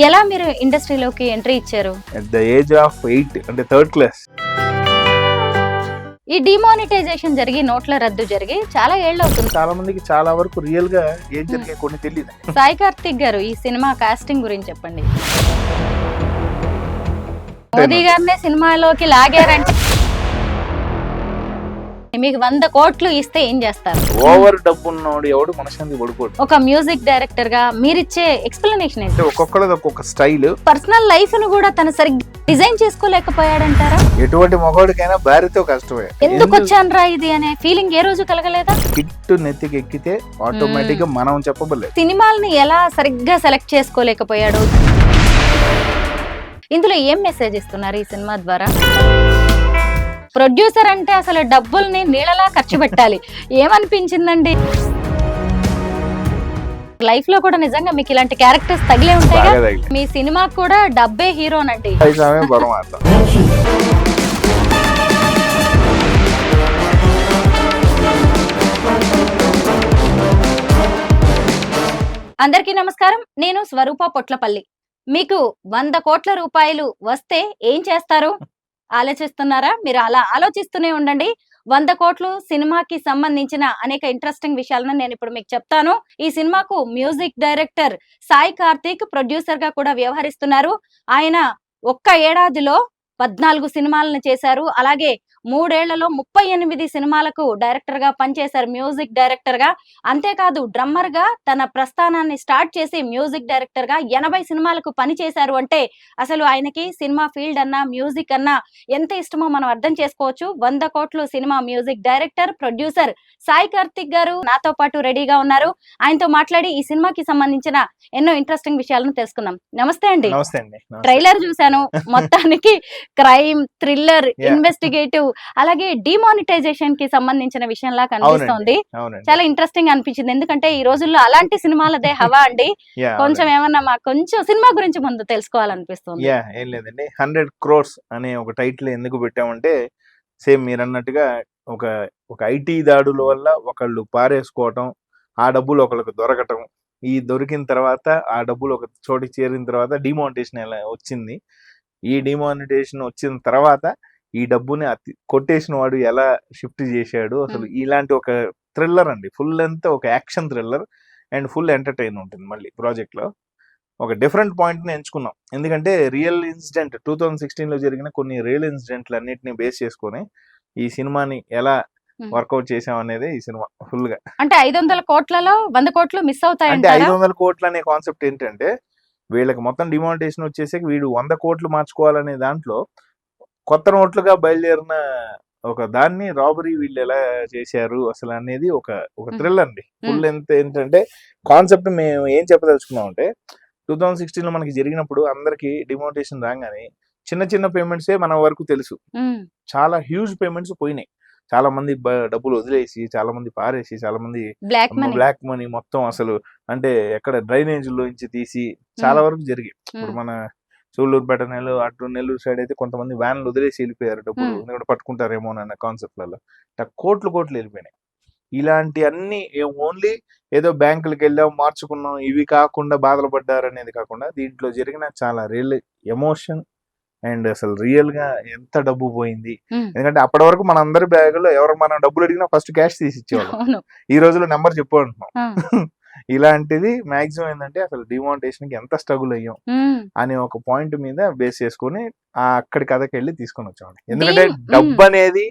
ఎలా మీరు ఇండస్ట్రీలోకి ఎంట్రీ ఇచ్చారు? అట్ ద ఏజ్ ఆఫ్ 8 అంటే థర్డ్ క్లాస్. ఈ డిమానిటైజేషన్ జరిగి నోట్ల రద్దు జరిగి చాలా ఏళ్ళు అవుతుంది. చాలా మందికి చాలా వరకు రియల్ గా ఏం జరిగే కొన్ని తెలియదు. సాయి కార్తిక్ గారు ఈ సినిమా కాస్టింగ్ గురించి చెప్పండి. మోదీ గారినే సినిమాలోకి లాగారంటే మీకు 100 కోట్లు ఇస్తే ఏం చేస్తారు? ఓవర్ డబ్బు ఉన్నవాడు ఎవడు మనశాంతి పడుకోడు. ఒక మ్యూజిక్ డైరెక్టర్ గా మీరిచ్చే ఎక్స్ప్లెనేషన్ ఏంటి? ఒక్కొక్కళ్ళది ఒక్కొక్క స్టైల్. పర్సనల్ లైఫ్ ను కూడా తను సరిగ్గా డిజైన్ చేసుకోలేకపోయాడంటారా? ఎటువంటి మగవాడికైనా భార్యతో కష్టమే. ఎందుకు వచ్చానరా ఇది అనే ఫీలింగ్ ఏ రోజు కలగలేదా? కిట్టు నెత్తికి ఎక్కితే ఆటోమేటిక్ గా మనం చెప్పబడలేదు. సినిమాల్ని ఎలా సరిగ్గా సెలెక్ట్ చేసుకోలేకపోయాడు? ఇందులో ఏం మెసేజ్ ఇస్తున్నారు ఈ సినిమా ద్వారా? ప్రొడ్యూసర్ అంటే అసలు డబ్బుల్ని నీళ్ళలా ఖర్చు పెట్టాలి. ఏమనిపించిందండి? లైఫ్ లో కూడా నిజంగా మీకు ఇలాంటి క్యారెక్టర్స్ తగిలే ఉంటాయి. మీ సినిమా కూడా డబ్బే హీరోనండి. అందరికీ నమస్కారం. నేను స్వరూప పొట్లపల్లి. మీకు 100 కోట్ల రూపాయలు వస్తే ఏం చేస్తారు ఆలోచిస్తున్నారా? మీరు అలా ఆలోచిస్తూనే ఉండండి. 100 కోట్లు సినిమాకి సంబంధించిన అనేక ఇంట్రెస్టింగ్ విషయాలను నేను ఇప్పుడు మీకు చెప్తాను. ఈ సినిమాకు music director Sai Karthik producer గా కూడా వ్యవహరిస్తున్నారు. ఆయన ఒక్క ఏడాదిలో 14 సినిమాలను చేశారు. అలాగే 3 ఏళ్లలో 38 సినిమాలకు డైరెక్టర్ గా పనిచేశారు, మ్యూజిక్ డైరెక్టర్ గా. అంతేకాదు డ్రమ్మర్ గా తన ప్రస్థానాన్ని స్టార్ట్ చేసి మ్యూజిక్ డైరెక్టర్ గా 80 సినిమాలకు పనిచేశారు. అంటే అసలు ఆయనకి సినిమా ఫీల్డ్ అన్నా మ్యూజిక్ అన్నా ఎంత ఇష్టమో మనం అర్థం చేసుకోవచ్చు. 100 కోట్లు cinema music director producer Sai Karthik గారు నాతో పాటు రెడీగా ఉన్నారు. ఆయనతో మాట్లాడి ఈ సినిమాకి సంబంధించిన ఎన్నో ఇంట్రెస్టింగ్ విషయాలను తెలుసుకుందాం. నమస్తే అండి. ట్రైలర్ చూశాను. మొత్తానికి క్రైమ్, థ్రిల్లర్, ఇన్వెస్టిగేటివ్, అలాగే డిమానిటైజేషన్ కి సంబంధించిన విషయంలా కనిపిస్తోంది. చాలా ఇంట్రెస్టింగ్ అనిపించింది. ఎందుకంటే ఈ రోజుల్లో అలాంటి సినిమాలదే హవా అండి. కొంచెం ఏమన్నా మాకు కొంచెం సినిమా గురించి ముందు తెలుసుకోవాలనిపిస్తుంది. ఏం లేదండి, 100 crores అనే ఒక టైటిల్ ఎందుకు పెట్టామంటే, సేమ్ మీరు అన్నట్టుగా ఒక ఐటీ దాడుల వల్ల ఒకళ్ళు పారేసుకోవటం, ఆ డబ్బులు ఒకళ్ళకి దొరకటం, ఈ దొరికిన తర్వాత ఆ డబ్బులు ఒక చోటికి చేరిన తర్వాత డిమానిటేషన్ ఎలా వచ్చింది, ఈ డిమానిటేషన్ వచ్చిన తర్వాత ఈ డబ్బుని కొట్టేసిన వాడు ఎలా షిఫ్ట్ చేశాడు, అసలు ఇలాంటి ఒక థ్రిల్లర్ అండి. ఫుల్ లెంత్ ఒక action thriller and full entertain ఉంటుంది. మళ్ళీ ప్రాజెక్ట్ లో ఒక డిఫరెంట్ పాయింట్ ని ఎంచుకున్నాం. ఎందుకంటే రియల్ ఇన్సిడెంట్ 2016 జరిగిన కొన్ని రియల్ ఇన్సిడెంట్లు అన్నిటిని బేస్ చేసుకొని ఈ సినిమాని ఎలా వర్కౌట్ చేసాం అనేది ఈ సినిమా ఫుల్ గా. అంటే 500 కోట్లలో 100 కోట్లు మిస్ అవుతాయి. అంటే 500 కోట్లు అనే కాన్సెప్ట్ ఏంటంటే, వీళ్ళకి మొత్తం డిమానిటేషన్ వచ్చేసి వీడు 100 కోట్లు మార్చుకోవాలనే దాంట్లో కొత్త నోట్లుగా బయలుదేరిన ఒక దాన్ని రాబరీ వీళ్ళు ఎలా చేశారు అసలు అనేది ఒక థ్రిల్ అండి. ఫుల్ ఏంటంటే కాన్సెప్ట్ మేము ఏం చెప్పదలుచుకున్నాం అంటే, 2016 మనకి జరిగినప్పుడు అందరికి డిమానిటేషన్ రాగానే చిన్న చిన్న పేమెంట్సే మన వరకు తెలుసు. చాలా హ్యూజ్ పేమెంట్స్ పోయినాయి. చాలా మంది డబ్బులు వదిలేసి, చాలా మంది పారేసి, చాలా మంది బ్లాక్ మనీ మొత్తం అసలు అంటే ఎక్కడ డ్రైనేజ్ లోంచి తీసి చాలా వరకు జరిగాయి. ఇప్పుడు మన సూళ్ళూరుపేట నెల్లూరు సైడ్ అయితే కొంతమంది వ్యాన్లు వదిలేసి వెళ్ళిపోయారు డబ్బులు, ఎందుకంటే పట్టుకుంటారేమో అన్న కాన్సెప్ట్లలో కోట్లు వెళ్ళిపోయినాయి. ఇలాంటి అన్ని ఓన్లీ ఏదో బ్యాంకులకు వెళ్ళాం మార్చుకున్నాం ఇవి కాకుండా బాధలు పడ్డారు అనేది కాకుండా, దీంట్లో జరిగిన చాలా రియల్ ఎమోషన్ అండ్ అసలు రియల్ గా ఎంత డబ్బు పోయింది. ఎందుకంటే అప్పటి వరకు మన అందరి బ్యాగులో ఎవరు మనం డబ్బులు అడిగినా ఫస్ట్ క్యాష్ తీసి ఇచ్చేవాళ్ళం. ఈ రోజులో నెంబర్ చెప్పు అంటున్నాం. ఇలాంటిది మాక్సిమం ఏంటంటే అసలు డిమానిటేషన్ కి ఎంత స్ట్రగుల్ అయ్యాం అనే ఒక పాయింట్ మీద బేస్ చేసుకుని అక్కడి కథకి వెళ్ళి తీసుకొని వచ్చామండి. ఎందుకంటే డబ్బు అనేది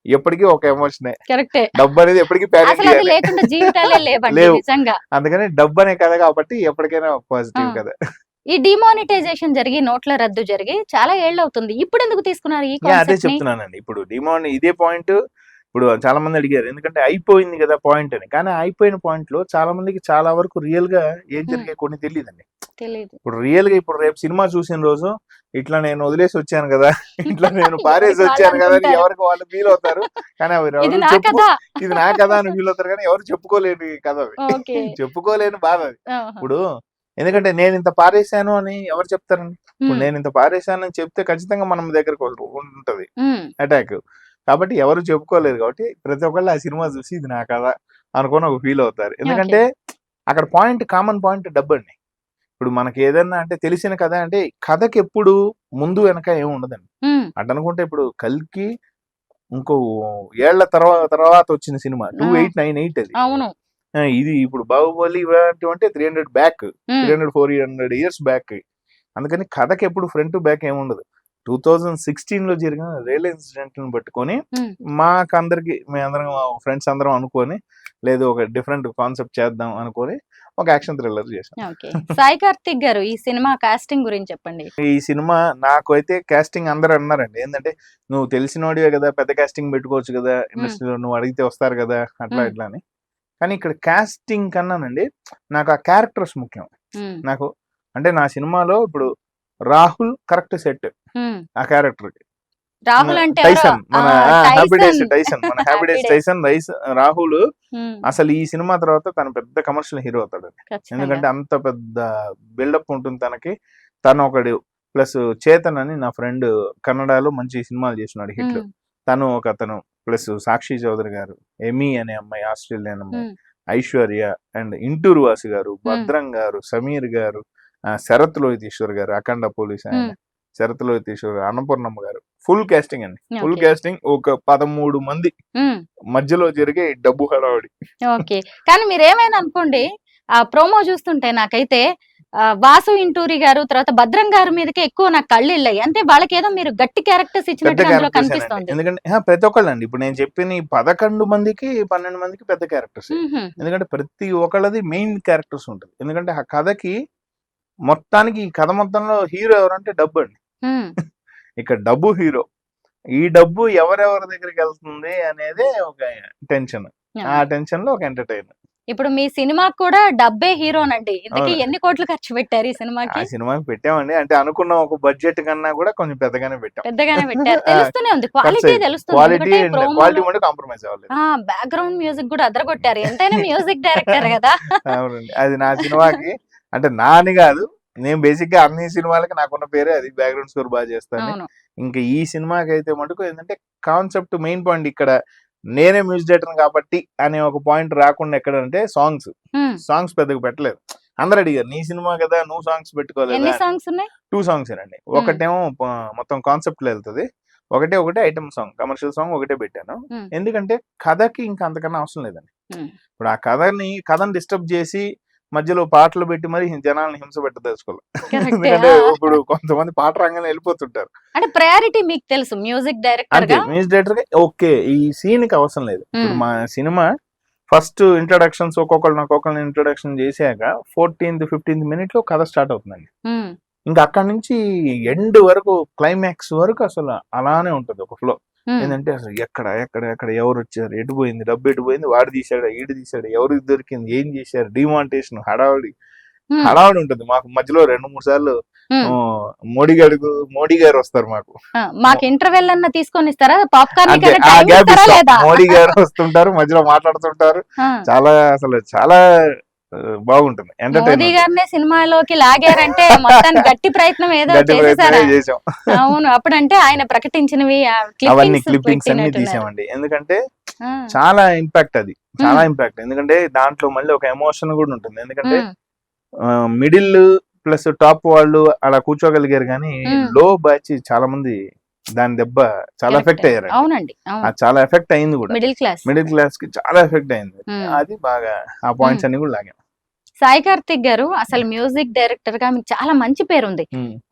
ఎప్పటికీ ఒక ఎమోషనే. డబ్బు అనేది ఎప్పటికీ లేవు. అందుకని డబ్బు అనే కథ కాబట్టి ఎప్పటికైనా పాజిటివ్ కదా. ఈ డిమానిటైజేషన్ జరిగి నోట్ల రద్దు జరిగి చాలా ఏళ్ళు అవుతుంది. ఇప్పుడు ఎందుకు తీసుకున్నారు ఈ కాన్సెప్ట్? అదే చెప్తున్నానండి. ఇప్పుడు ఇదే పాయింట్ ఇప్పుడు చాలా మంది అడిగారు, ఎందుకంటే అయిపోయింది కదా పాయింట్ అని. కానీ అయిపోయిన పాయింట్ లో చాలా మందికి చాలా వరకు రియల్ గా ఏం జరిగే కొన్ని తెలియదండి. ఇప్పుడు రియల్ గా ఇప్పుడు రేపు సినిమా చూసిన రోజు ఇట్లా నేను వదిలేసి వచ్చాను కదా, ఇట్లా నేను పారేసి వచ్చాను కదా అని ఎవరికి వాళ్ళు ఫీల్ అవుతారు. కానీ ఇది నా కదా అని ఫీల్ అవుతారు. కానీ ఎవరు చెప్పుకోలేని కదా, చెప్పుకోలేని బాధ అది. ఇప్పుడు ఎందుకంటే నేను ఇంత పారేశాను అని ఎవరు చెప్తారండి? ఇప్పుడు నేను ఇంత పారేశాను అని చెప్తే ఖచ్చితంగా మనం దగ్గరకు ఉంటది అటాక్. కాబట్టి ఎవరు చెప్పుకోలేరు. కాబట్టి ప్రతి ఒక్కళ్ళు ఆ సినిమా చూసి ఇది నా కదా అనుకుని ఒక ఫీల్ అవుతారు. ఎందుకంటే అక్కడ పాయింట్, కామన్ పాయింట్ డబ్బు అండి. ఇప్పుడు మనకి ఏదన్నా అంటే తెలిసిన కథ అంటే కథకి ఎప్పుడు ముందు వెనక ఏమి ఉండదండి. ఉమ్, అటు అనుకుంటే ఇప్పుడు కల్కి ఇంకో ఏళ్ల తర్వాత వచ్చిన సినిమా 2898 అది. అవును. ఇది ఇప్పుడు బాహుబలి ఇలాంటివంటే 300 బ్యాక్, ఉమ్, 300-400 ఇయర్స్ బ్యాక్. అందుకని కథకి ఎప్పుడు ఫ్రంట్ బ్యాక్ ఏమి ఉండదు. 2016 లో జరిగిన రైల్ ఇన్సిడెంట్ ని పట్టుకొని ఉమ్. మాకందరికి మేమందరం ఫ్రెండ్స్ అందరం అనుకొని లేదు ఒక డిఫరెంట్ కాన్సెప్ట్ చేద్దాం అనుకొని ఒక యాక్షన్ థ్రిల్లర్ చేశాం. ఓకే. సాయి కార్తిక్ గారు ఈ సినిమా కాస్టింగ్ గురించి చెప్పండి. ఈ సినిమా నాకు అయితే కాస్టింగ్ అందరూ అన్నారండి ఏంటంటే నువ్వు తెలిసినోడివే కదా, పెద్ద కాస్టింగ్ పెట్టుకోవచ్చు కదా ఇండస్ట్రీలో, నువ్వు అడిగితే వస్తారు కదా అట్లా ఇట్లా అని. కానీ ఇక్కడ కాస్టింగ్ కన్నానండి నాకు ఆ క్యారెక్టర్స్ ముఖ్యం. ఉమ్, నాకు అంటే నా సినిమాలో ఇప్పుడు రాహుల్ కరెక్ట్ సెట్ ఉమ్. ఆ క్యారెక్టర్ కి. రాహుల్ అంటే ఎవరో? టైసన్ మన హ్యాపీ డేస్ టైసన్ మన Happy Days Happy Tyson Rahul ఉమ్, అసలు ఈ సినిమా తర్వాత తను పెద్ద కమర్షియల్ హీరో అవుతాడు. ఖచ్చితంగా. ఎందుకంటే అంత పెద్ద బిల్డప్ ఉంటుంది తనకి. తను ఒకడు ప్లస్ చేతన్ అని నా ఫ్రెండ్ కన్నడలో మంచి సినిమాలు చేసినాడు హిట్లు. ఉమ్, తను ఒక అతను ప్లస్ సాక్షి చౌదరి గారు, ఎమీ అనే అమ్మాయి ఆస్ట్రేలియన్ అమ్మాయి, ఉమ్, ఐశ్వర్య అండ్ ఇంటూరు వాసు గారు, భద్రం గారు, సమీర్ గారు, శరత్ లోహితీశ్వర్ గారు అఖండ పోలీస్ ఆయన, ఉమ్. శరత్ లోహితీశ్వర్ గారు, అన్నపూర్ణమ్మ గారు, ఫుల్ కాస్టింగ్ అండి. Full Okay. కాస్టింగ్ ఒక 13 మంది ఉమ్, మధ్యలో జరిగే ఈ డబ్బు హడావడి. ఓకే. కానీ మీరేమైనా అనుకోండి, ఆ ప్రోమో చూస్తుంటే నాకైతే వాసు ఇంటూరి గారు తర్వాత భద్రం గారి మీదకి ఎక్కువ నాకు కళ్ళు వెళ్ళాయి. అంటే వాళ్ళకి ఏదో మీరు గట్టి క్యారెక్టర్స్ పెద్ద ఇచ్చినట్టుగా అందులో క్యారెక్టర్స్ కనిపిస్తోంది. ఎందుకంటే ప్రతి ఒక్కళ్ళు అండి ఇప్పుడు నేను చెప్పిన ఈ 11 మందికి 12 మందికి పెద్ద క్యారెక్టర్స్. ఉహుం, ఎందుకంటే ప్రతి ఒక్కళ్ళది మెయిన్ క్యారెక్టర్స్ ఉంటుంది. ఎందుకంటే ఆ కథకి మొత్తానికి ఈ కథ మొత్తంలో హీరో ఎవరంటే డబ్బు అండి. ఉమ్, ఇక్కడ డబ్బు హీరో. ఈ డబ్బు ఎవరెవరి దగ్గరికి వెళ్తుంది అనేది ఒక టెన్షన్. ఆ టెన్షన్ లో ఒక ఎంటర్టైనర్. ఇప్పుడు మీ సినిమాకి కూడా డబ్బే హీరోనండి. ఇంతకీ అవును. ఎన్ని కోట్లు ఖర్చు పెట్టారు ఈ ఆ సినిమాకి? సినిమాకి పెట్టామండి. అంటే అనుకున్న ఒక బడ్జెట్ కన్నా కూడా కొంచెం పెద్దగానే పెట్టాం. పెద్దగానే పెట్టారు. ఆ, తెలుస్తూనే ఉంది, ఖర్చు క్వాలిటీ అయింది. తెలుస్తుంది. క్వాలిటీ ఎందుకంటే క్వాలిటీ ప్రోమోలో మటు కాంప్రమైజ్ అవ్వలేదు. బ్యాక్గ్రౌండ్ మ్యూజిక్ కూడా అదరగొట్టారు. ఎంతైనా మ్యూజిక్ డైరెక్టర్ కదా. అవునండి. అది నా సినిమాకి అంటే నాని కాదు, నేను బేసిక్ గా అన్ని సినిమాలకి నాకున్న పేరే అది, బ్యాక్గ్రౌండ్ స్కోర్ బాగా చేస్తాను. అవును. ఇంకా ఈ సినిమాకి అయితే మటుకు ఏంటంటే కాన్సెప్ట్ మెయిన్ పాయింట్ ఇక్కడ నేనే మ్యూజిక్ డైరెక్టర్ కాబట్టి అనే ఒక పాయింట్ రాకుండా ఎక్కడంటే సాంగ్స్ పెద్దగా పెట్టలేదు. అందరు అడిగారు నీ సినిమా కదా నువ్వు సాంగ్స్ పెట్టుకోలేదా? ఎన్ని సాంగ్స్ ఉన్నాయి? 2 సాంగ్స్ అండి. ఒకటేమో మొత్తం కాన్సెప్ట్ లో వెళ్తుంది, ఒకటే ఐటమ్ సాంగ్, కమర్షియల్ సాంగ్ ఒకటే పెట్టాను. ఎందుకంటే కథకి ఇంకా అంతకన్నా అవసరం లేదండి. ఇప్పుడు ఆ కథని డిస్టర్బ్ చేసి మధ్యలో పాటలు పెట్టి మరి జనాలను హింస పెట్టదలుచుకోవాలి. ఎందుకంటే ఇప్పుడు కొంతమంది పాట రంగంలో వెళ్ళిపోతుంటారు. అంటే ప్రయారిటీ మీకు తెలుసు మ్యూజిక్ డైరెక్టర్ అంతే గా. మ్యూజిక్ డైరెక్టర్ గా ఓకే ఈ సీన్ కి అవసరం లేదు. ఇప్పుడు మా సినిమా ఫస్ట్ ఇంట్రడక్షన్స్ ఒక్కొక్కరిని ఇంట్రొడక్షన్ చేశాక 14th 15th మినిట్ లో కథ స్టార్ట్ అవుతుందండి. ఇంకా అక్కడి నుంచి ఎండ్ వరకు క్లైమాక్స్ వరకు అసలు అలానే ఉంటుంది ఒక ఫ్లో. ఏంటంటే అసలు ఎక్కడ ఎవరు వచ్చారు, ఎటు పోయింది డబ్బు, ఎటు పోయింది, వాడు తీసాడు ఈడు తీసాడు, ఎవరికి దొరికింది, ఏం చేశారు, డిమాంటేషన్ హడావడి ఉంటుంది. మాకు మధ్యలో 2-3 సార్లు మోడీ గారు వస్తారు మాకు ఇంటర్వెల్ అన్న తీసుకొని ఇస్తారా? పాప్కార్న్ మోడీ గారు వస్తుంటారు, మధ్యలో మాట్లాడుతుంటారు. చాలా బాగుంటుంది. మోదీ గారినే సినిమాలోకి లాగారంటే మొత్తానికి గట్టి ప్రయత్నం ఏదో చేశాం. అవును, అప్పుడంటే ఆయన ప్రకటించినవి అవన్నీ క్లిప్పింగ్స్ అన్ని తీసామండి. ఎందుకంటే చాలా ఇంపాక్ట్ ఎందుకంటే దాంట్లో మళ్ళీ ఒక ఎమోషన్ కూడా ఉంటుంది. ఎందుకంటే మిడిల్ ప్లస్ టాప్ వాళ్ళు అలా కూర్చోగలిగారు కానీ లో బ్యాచ్ చాలా మంది దాని దెబ్బ చాలా ఎఫెక్ట్ అయ్యారు. అవునండి, చాలా ఎఫెక్ట్ అయింది కూడా. మిడిల్ క్లాస్ కి చాలా ఎఫెక్ట్ అయింది. అది బాగా ఆ పాయింట్స్ అన్ని కూడా లాగాం. సాయి కార్తిక్ గారు అసలు మ్యూజిక్ డైరెక్టర్ గా మీకు చాలా మంచి పేరు ఉంది.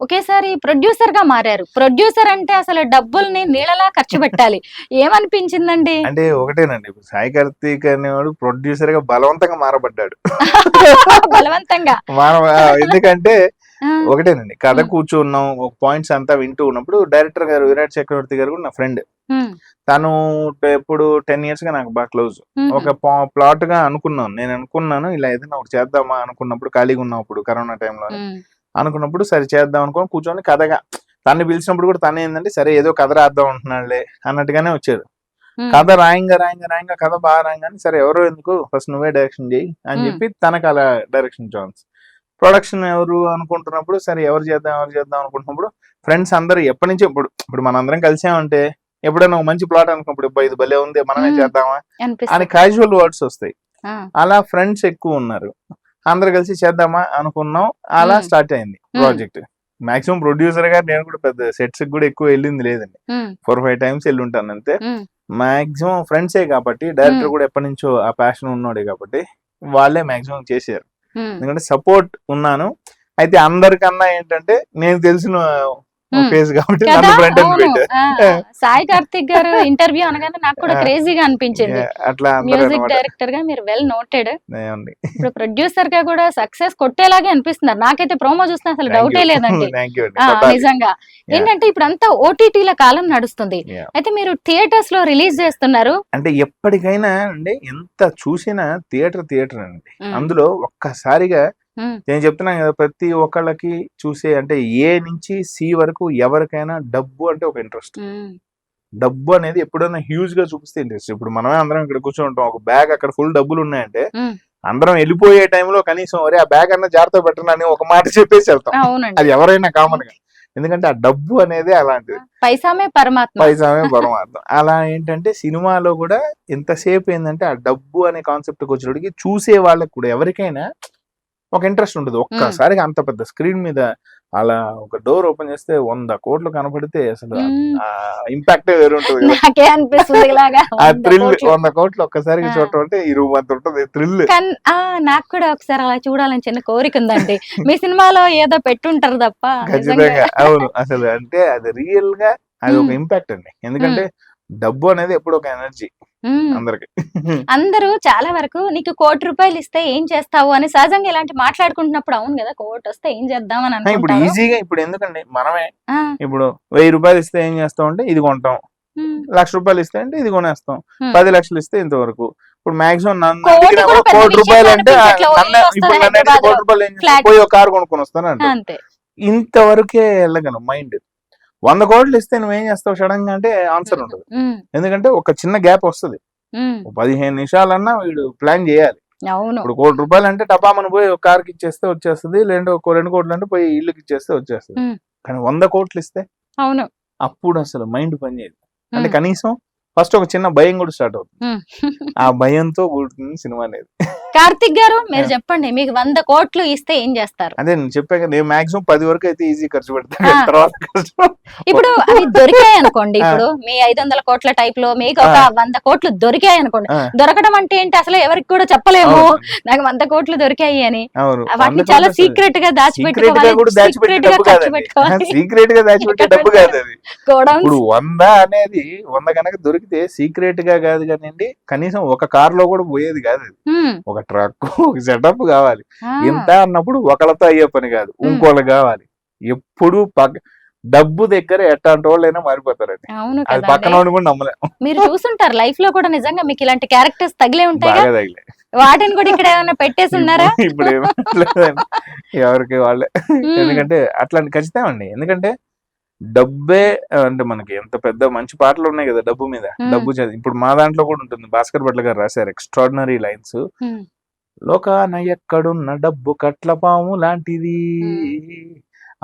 ఒకేసారి ప్రొడ్యూసర్ గా మారారు. ప్రొడ్యూసర్ అంటే అసలు డబ్బుల్ని నీళ్ళలా ఖర్చు పెట్టాలి. ఏమనిపించిందండి? అంటే ఒకటేనండి, సాయి కార్తిక్ అనేవాడు ప్రొడ్యూసర్ గా బలవంతంగా మారబడ్డాడు. బలవంతంగా ఎందుకంటే ఒకటేనండి, కథ కూర్చున్నాం ఒక పాయింట్స్ అంతా వింటూ ఉన్నప్పుడు డైరెక్టర్ గారు విరాట్ చక్రవర్తి గారు కూడా నా ఫ్రెండ్. తను ఇప్పుడు 10 years గా నాకు బాగా క్లోజ్. ఒక ప్లాట్ గా నేను అనుకున్నాను ఇలా ఏదైనా ఒకటి చేద్దామా అనుకున్నప్పుడు, ఖాళీగా ఉన్నప్పుడు కరోనా టైంలో అనుకున్నప్పుడు సరే చేద్దాం అనుకుని కూర్చొని కథగా తన్ని పిలిచినప్పుడు కూడా తను ఏంటంటే సరే ఏదో కథ రాద్దాం అంటున్నాడులే అన్నట్టుగానే వచ్చాడు. కథ రాయంగా కథ బాగా రాయంగానే సరే ఎవరో ఎందుకు ఫస్ట్ నువ్వే డైరెక్షన్ చేయి అని చెప్పి తనకు అలా డైరెక్షన్ ఛాన్స్. ప్రొడక్షన్ ఎవరు అనుకుంటున్నప్పుడు సరే ఎవరు చేద్దాం అనుకుంటున్నప్పుడు ఫ్రెండ్స్ అందరూ ఎప్పటి నుంచి ఇప్పుడు మనందరం కలిసామంటే ఎప్పుడైనా ఒక మంచి ప్లాట్ అనుకున్నప్పుడు ఇది భలే ఉంది మనమే చేద్దామా అని క్యాజువల్ వర్డ్స్ వస్తాయి. అలా ఫ్రెండ్స్ ఎక్కువ ఉన్నారు. అందరు కలిసి చేద్దామా అనుకున్నాం. అలా స్టార్ట్ అయింది ప్రాజెక్ట్. మాక్సిమం ప్రొడ్యూసర్ గా నేను కూడా పెద్ద సెట్స్ కూడా ఎక్కువ వెళ్ళింది లేదండి. 4-5 times వెళ్ళి ఉంటాను అంతే. మాక్సిమం ఫ్రెండ్సే కాబట్టి, డైరెక్టర్ కూడా ఎప్పటి నుంచో ఆ ప్యాషన్ ఉన్నాడే కాబట్టి వాళ్ళే మాక్సిమం చేశారు. ఎందుకంటే సపోర్ట్ ఉన్నాను. అయితే అందరికన్నా ఏంటంటే నేను తెలిసిన ఫేస్ కాబట్టి నన్ను ఫ్రంట్ ఎండ్ పెట్టారు. సాయి కార్తిక్ గారు ఇంటర్వ్యూ అనగానే నాకు కూడా క్రేజీగా అనిపించింది. అట్లా మ్యూజిక్ డైరెక్టర్ గా మీరు వెల్ నోటెడ్. ఇప్పుడు ప్రొడ్యూసర్ గా కూడా సక్సెస్ కొట్టేలాగే అనిపిస్తున్నారు. నాకైతే ప్రోమో చూస్తే అసలు డౌటే లేదండి. నిజంగా ఏంటంటే ఇప్పుడు అంతా ఓటీటీల కాలం నడుస్తుంది. అయితే మీరు థియేటర్స్ లో రిలీజ్ చేస్తున్నారు. అంటే ఎప్పటికైనా అండి ఎంత చూసినా థియేటర్ అండి. అందులో ఒక్కసారిగా నేను చెప్తున్నాను కదా, ప్రతి ఒక్కళ్ళకి చూసే అంటే ఏ నుంచి సి వరకు ఎవరికైనా డబ్బు అంటే ఒక ఇంట్రెస్ట్. డబ్బు అనేది ఎప్పుడైనా హ్యూజ్ గా చూపిస్తే ఇంట్రెస్ట్. ఇప్పుడు మనమే అందరం ఇక్కడ కూర్చుంటాం, ఒక బ్యాగ్ అక్కడ ఫుల్ డబ్బులు ఉన్నాయంటే అందరం వెళ్ళిపోయే టైంలో కనీసం ఆ బ్యాగ్ అన్న జాగ్రత్త పెట్టండి అని ఒక మాట చెప్పేసి వెళ్తాం. అది ఎవరైనా కామన్ గా. ఎందుకంటే ఆ డబ్బు అనేది అలాంటిది. పైసామే పరమాత్మ. అలా ఏంటంటే సినిమాలో కూడా ఎంతసేపు ఏంటంటే ఆ డబ్బు అనే కాన్సెప్ట్ వచ్చేటికి చూసే వాళ్ళకి కూడా ఎవరికైనా ఒక ఇంట్రెస్ట్ ఉంటుంది. ఒక్కసారిగా అంత పెద్ద స్క్రీన్ మీద అలా ఒక డోర్ ఓపెన్ చేస్తే 100 కోట్లు కనపడితే అసలు ఇంపాక్టే వేరు ఉంటుంది. ఆ థ్రిల్ 100 కోట్లు ఒక్కసారిగా చూడటం అంటే ఈ రూమ్ అంత ఉంటుంది థ్రిల్. నాకు కూడా ఒకసారి అలా చూడాలని చిన్న కోరిక ఉందండి. మీ సినిమాలో ఏదో పెట్టుంటారు తప్ప. ఖచ్చితంగా అవును. అసలు అంటే అది రియల్ గా అది ఒక ఇంపాక్ట్ అండి. ఎందుకంటే డబ్బు అనేది ఎప్పుడు ఒక ఎనర్జీ అందరికి. అందరూ చాలా వరకు నీకు ₹1,00,00,000 ఇస్తే ఏం చేస్తావు అని సహజంగా ఇలాంటి మాట్లాడుకుంటున్నప్పుడు అవును కదా, 1,00,00,000 వస్తే ఏం చేద్దాం అని ఇప్పుడు అనుకుంటారు. ఈజీగా ఇప్పుడు ఎందుకండి మనమే ఇప్పుడు ₹1,000 ఇస్తే ఏం చేస్తాం అంటే ఇది కొంటాం, ₹1,00,000 ఇస్తే అంటే ఇది కొనేస్తాం, 10 లక్షలు ఇస్తే ఇంతవరకు. ఇప్పుడు మాక్సిమం నన్ను అడిగిన ₹1,00,00,000 అంటే ఇప్పుడు నన్ను అడిగిన ₹1,00,00,000 పోయి ఒక కారు కొనుక్కొని వస్తాను అంటే ఇంతవరకే వెళ్ళగలం మైండ్. 100 కోట్లు ఇస్తే నువ్వేం చేస్తావు సడన్ గా అంటే ఆన్సర్ ఉండదు. ఎందుకంటే ఒక చిన్న గ్యాప్ వస్తుంది. 15 నిమిషాలన్నా వీడు ప్లాన్ చేయాలి. ఇప్పుడు ₹1,00,00,000 అంటే టపామని పోయి ఒక కార్కి ఇచ్చేస్తే వచ్చేస్తుంది, లేదంటే ఒక 2 కోట్లు అంటే పోయి ఇల్లుకి ఇచ్చేస్తే వచ్చేస్తుంది. కానీ 100 కోట్లు ఇస్తే అప్పుడు అసలు మైండ్ పనిచేయదు. అంటే కనీసం ఫస్ట్ ఒక చిన్న భయం కూడా స్టార్ట్ అవుతుంది. ఆ భయంతో కూడుతుంది సినిమా అనేది. కార్తిక్ గారు మీరు చెప్పండి, మీకు 100 కోట్లు ఇస్తే ఏం చేస్తారు? అదే నేను చెప్పాక నేను మాక్సిమం 10 వరకు అయితే ఈజీ ఖర్చు పెడతాను. తర్వాత ఇప్పుడు అవి దొరికాయి అనుకోండి, ఇప్పుడు మీ 500 కోట్ల టైప్ లో మీకు ఒక 100 కోట్లు దొరికాయి అనుకోండి. దొరకడం అంటే ఏంటి అసలు ఎవరికి కూడా చెప్పలేము నాకు 100 కోట్లు దొరికాయి అని. వాటిని చాలా సీక్రెట్ గా దాచిపెట్టుకోవాలి. సీక్రెట్ గా దాచిపెట్టే డబ్బు కాదు అది. ఇప్పుడు 100 అనేది 100 కనుక దొరికితే సీక్రెట్ గా కాదు కానివ్వండి, కనీసం ఒక కార్ లో కూడా పోయేది కాదు అది. ఒక ట్రక్ ఒక సెటప్ కావాలి. ఇంత అన్నప్పుడు ఒకళ్ళతో అయ్యే పని కాదు, ఇంకోళ్ళు కావాలి. ఎప్పుడు డబ్బు దగ్గర ఎట్లాంటి వాళ్ళైనా మారిపోతారండి. అది పక్కన కూడా నమ్మలేము. మీరు చూసుంటారు లైఫ్ లో కూడా నిజంగా మీకు ఇలాంటి క్యారెక్టర్స్ తగిలే ఉంటాయి. వాటిని కూడా ఇక్కడ ఏమైనా పెట్టేసి ఉన్నారా? ఇప్పుడు ఎవరికి వాళ్ళే. ఎందుకంటే అట్లాంటి ఖచ్చితంగా అండి. ఎందుకంటే డబ్బే అంటే మనకి ఎంత పెద్ద మంచి పాటలు ఉన్నాయి కదా డబ్బు మీద. డబ్బు ఇప్పుడు మా దాంట్లో కూడా ఉంటుంది. భాస్కర్ భట్ల గారు రాశారు ఎక్స్ట్రాడినరీ లైన్స్. లోకాన ఎక్కడున్న డబ్బు కట్ల పాము లాంటిది,